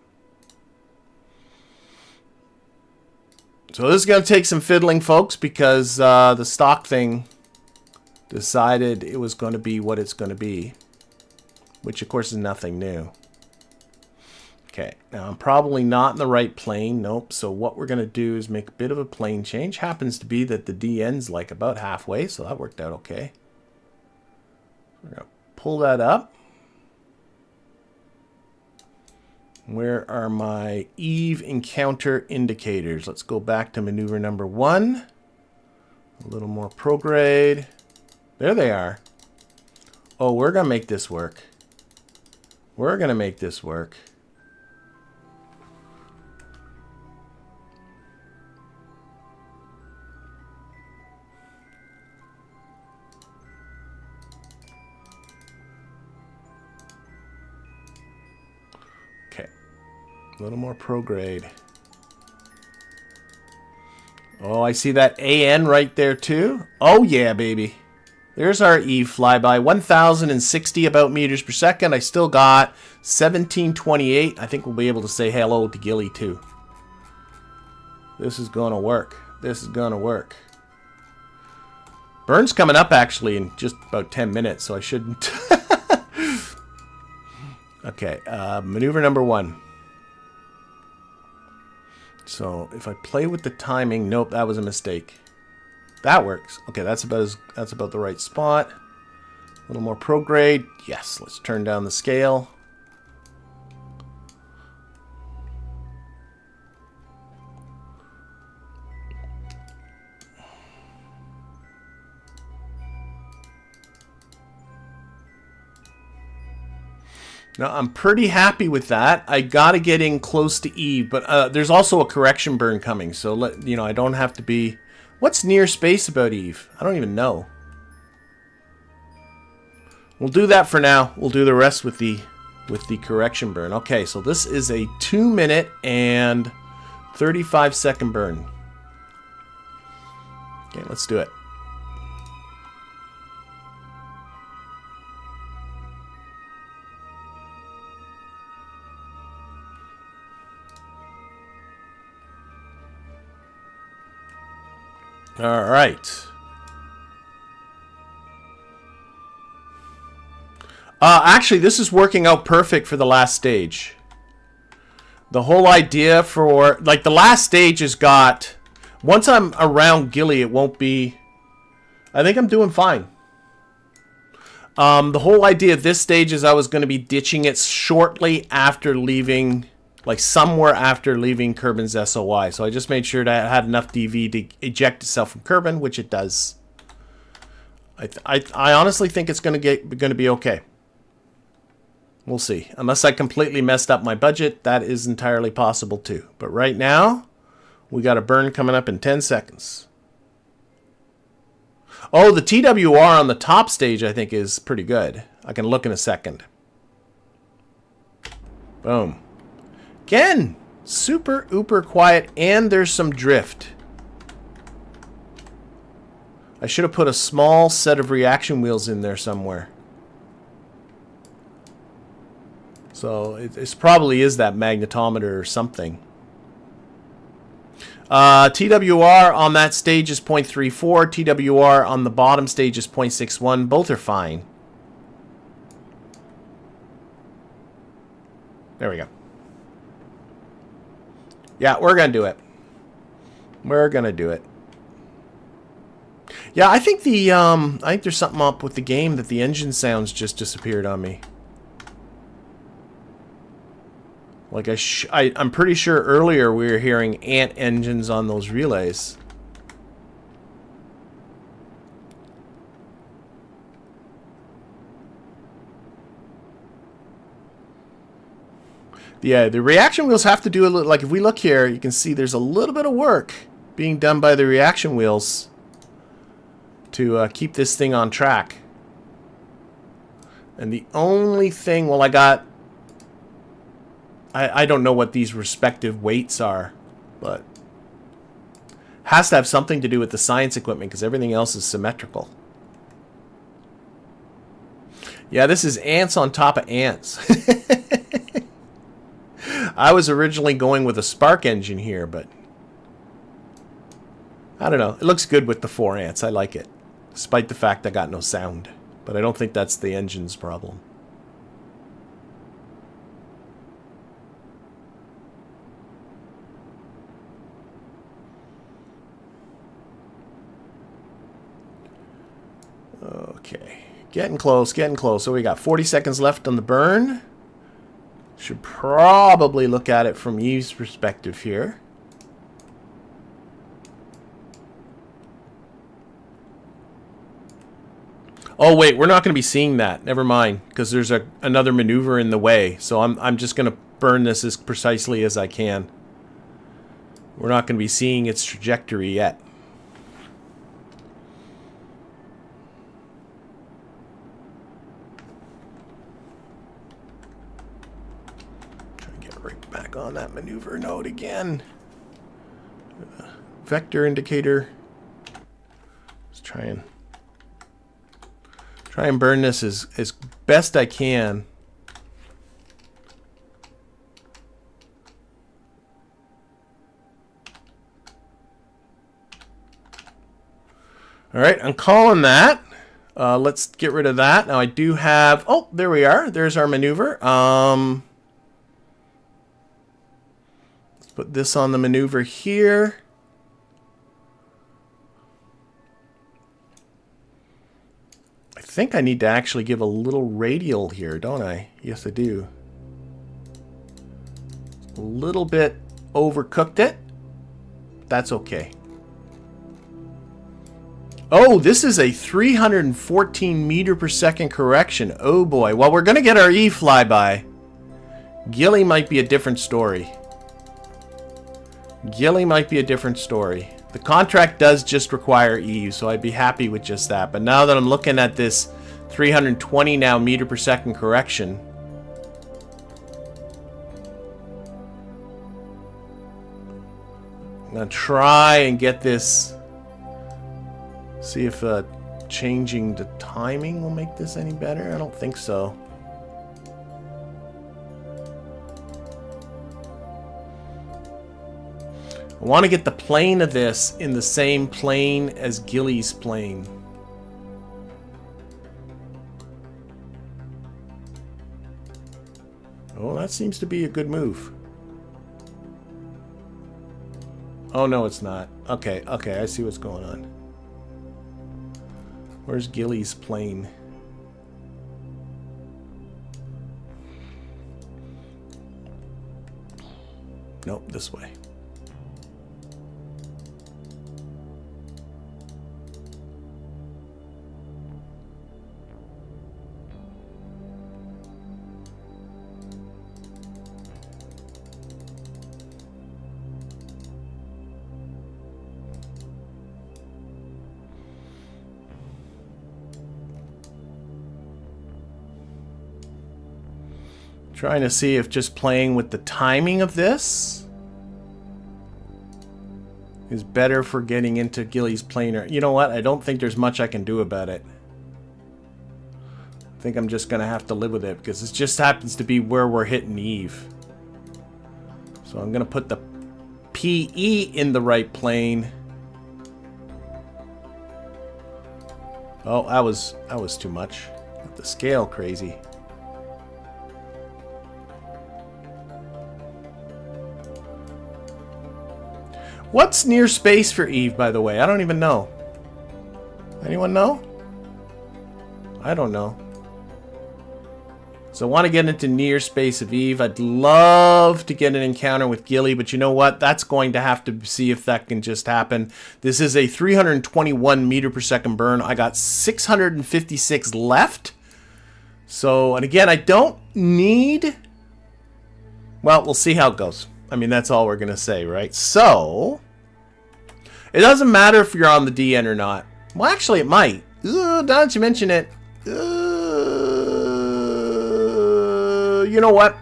So this is going to take some fiddling, folks, because the stock thing decided it was going to be what it's going to be, which of course is nothing new. Okay, now I'm probably not in the right plane. Nope. So what we're going to do is make a bit of a plane change. Happens to be that the DN's like about halfway, so that worked out okay. We're going to pull that up. Where are my Eve encounter indicators? Let's go back to maneuver number 1. A little more prograde. There they are. Oh, we're going to make this work. We're going to make this work. A little more prograde. Oh, I see that AN right there too. Oh yeah, baby. There's our Eve flyby. 1,060 about meters per second. I still got 1728. I think we'll be able to say hello to Gilly too. This is gonna work. This is gonna work. Burn's coming up actually in just about 10 minutes, so I shouldn't. Okay, maneuver number 1. So if I play with the timing, nope, that was a mistake. That works. Okay, that's about the right spot. A little more prograde. Yes, let's turn down the scale. Now, I'm pretty happy with that. I got to get in close to Eve, but there's also a correction burn coming, so I don't have to be... What's near space about Eve? I don't even know. We'll do that for now. We'll do the rest with the correction burn. Okay, so this is a 2-minute and 35-second burn. Okay, let's do it. All right. Actually, this is working out perfect for the last stage. The whole idea for, like, the last stage has got... Once I'm around Gilly, it won't be... I think I'm doing fine. The whole idea of this stage is I was going to be ditching it shortly after leaving... Like somewhere after leaving Kerbin's SOI. So I just made sure that it had enough DV to eject itself from Kerbin, which it does. I honestly think it's going to be okay. We'll see. Unless I completely messed up my budget, that is entirely possible too. But right now, we got a burn coming up in 10 seconds. Oh, the TWR on the top stage I think is pretty good. I can look in a second. Boom. Again, super uber quiet, and there's some drift. I should have put a small set of reaction wheels in there somewhere. So it probably is that magnetometer or something. TWR on that stage is 0.34. TWR on the bottom stage is 0.61. Both are fine. There we go. Yeah, we're going to do it. We're going to do it. Yeah, I think I think there's something up with the game that the engine sounds just disappeared on me. Like I'm pretty sure earlier we were hearing ant engines on those relays. Yeah, the reaction wheels have to do a little, like if we look here, you can see there's a little bit of work being done by the reaction wheels to keep this thing on track. And the only thing, well, I don't know what these respective weights are, but has to have something to do with the science equipment because everything else is symmetrical. Yeah, this is ants on top of ants. I was originally going with a spark engine here, but I don't know. It looks good with the 4 ants. I like it. Despite the fact I got no sound. But I don't think that's the engine's problem. Okay. Getting close, getting close. So we got 40 seconds left on the burn. Should probably look at it from Eve's perspective here. Oh wait, we're not going to be seeing that. Never mind, because there's another maneuver in the way. So I'm just going to burn this as precisely as I can. We're not going to be seeing its trajectory yet. Try to get right back on that maneuver node again. Vector indicator. Let's try and burn this as best I can. All right, I'm calling that. Let's get rid of that. Now I do have... Oh, there we are. There's our maneuver. Let's put this on the maneuver here. I think I need to actually give a little radial here, don't I? Yes, I do. A little bit overcooked it. That's okay. Oh, this is a 314 meter per second correction. Oh boy. Well, we're going to get our E flyby. Gilly might be a different story. Gilly might be a different story. The contract does just require Eve, so I'd be happy with just that. But now that I'm looking at this 320 now meter per second correction, I'm going to try and get this, see if changing the timing will make this any better. I don't think so. I want to get the plane of this in the same plane as Gilly's plane. Oh, that seems to be a good move. Oh, no, it's not. Okay, okay, I see what's going on. Where's Gilly's plane? Nope, this way. Trying to see if just playing with the timing of this is better for getting into Gilly's planar. You know what? I don't think there's much I can do about it. I think I'm just going to have to live with it because it just happens to be where we're hitting Eve. So I'm going to put the PE in the right plane. Oh, that was too much. Got the scale crazy. What's near space for Eve, by the way? I don't even know. Anyone know? I don't know. So I want to get into near space of Eve. I'd love to get an encounter with Gilly, but you know what? That's going to have to see if that can just happen. This is a 321 meter per second burn. I got 656 left. So, and again, I don't need... Well, we'll see how it goes. I mean, that's all we're going to say, right? So, it doesn't matter if you're on the DN or not. Well, actually, it might. Now that you mention it. You know what?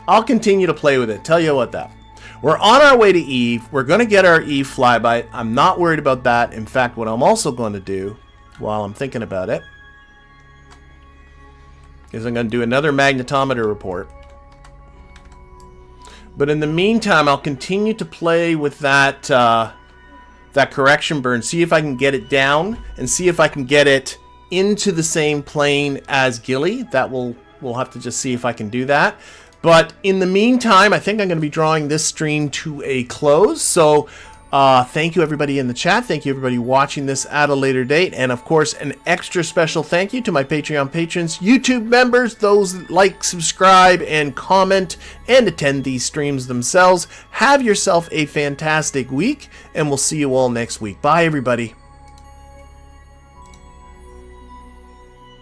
I'll continue to play with it. Tell you what, that. We're on our way to Eve. We're going to get our Eve flyby. I'm not worried about that. In fact, what I'm also going to do, while I'm thinking about it, Because I'm going to do another magnetometer report. But in the meantime, I'll continue to play with that that correction burn, see if I can get it down, and see if I can get it into the same plane as Gilly. That we'll have to just see if I can do that. But in the meantime, I think I'm going to be drawing this stream to a close. So thank you everybody in the chat. Thank you everybody watching this at a later date. And of course, an extra special thank you to my Patreon patrons, YouTube members, those that like, subscribe, and comment, and attend these streams themselves. Have yourself a fantastic week, and we'll see you all next week. Bye, everybody.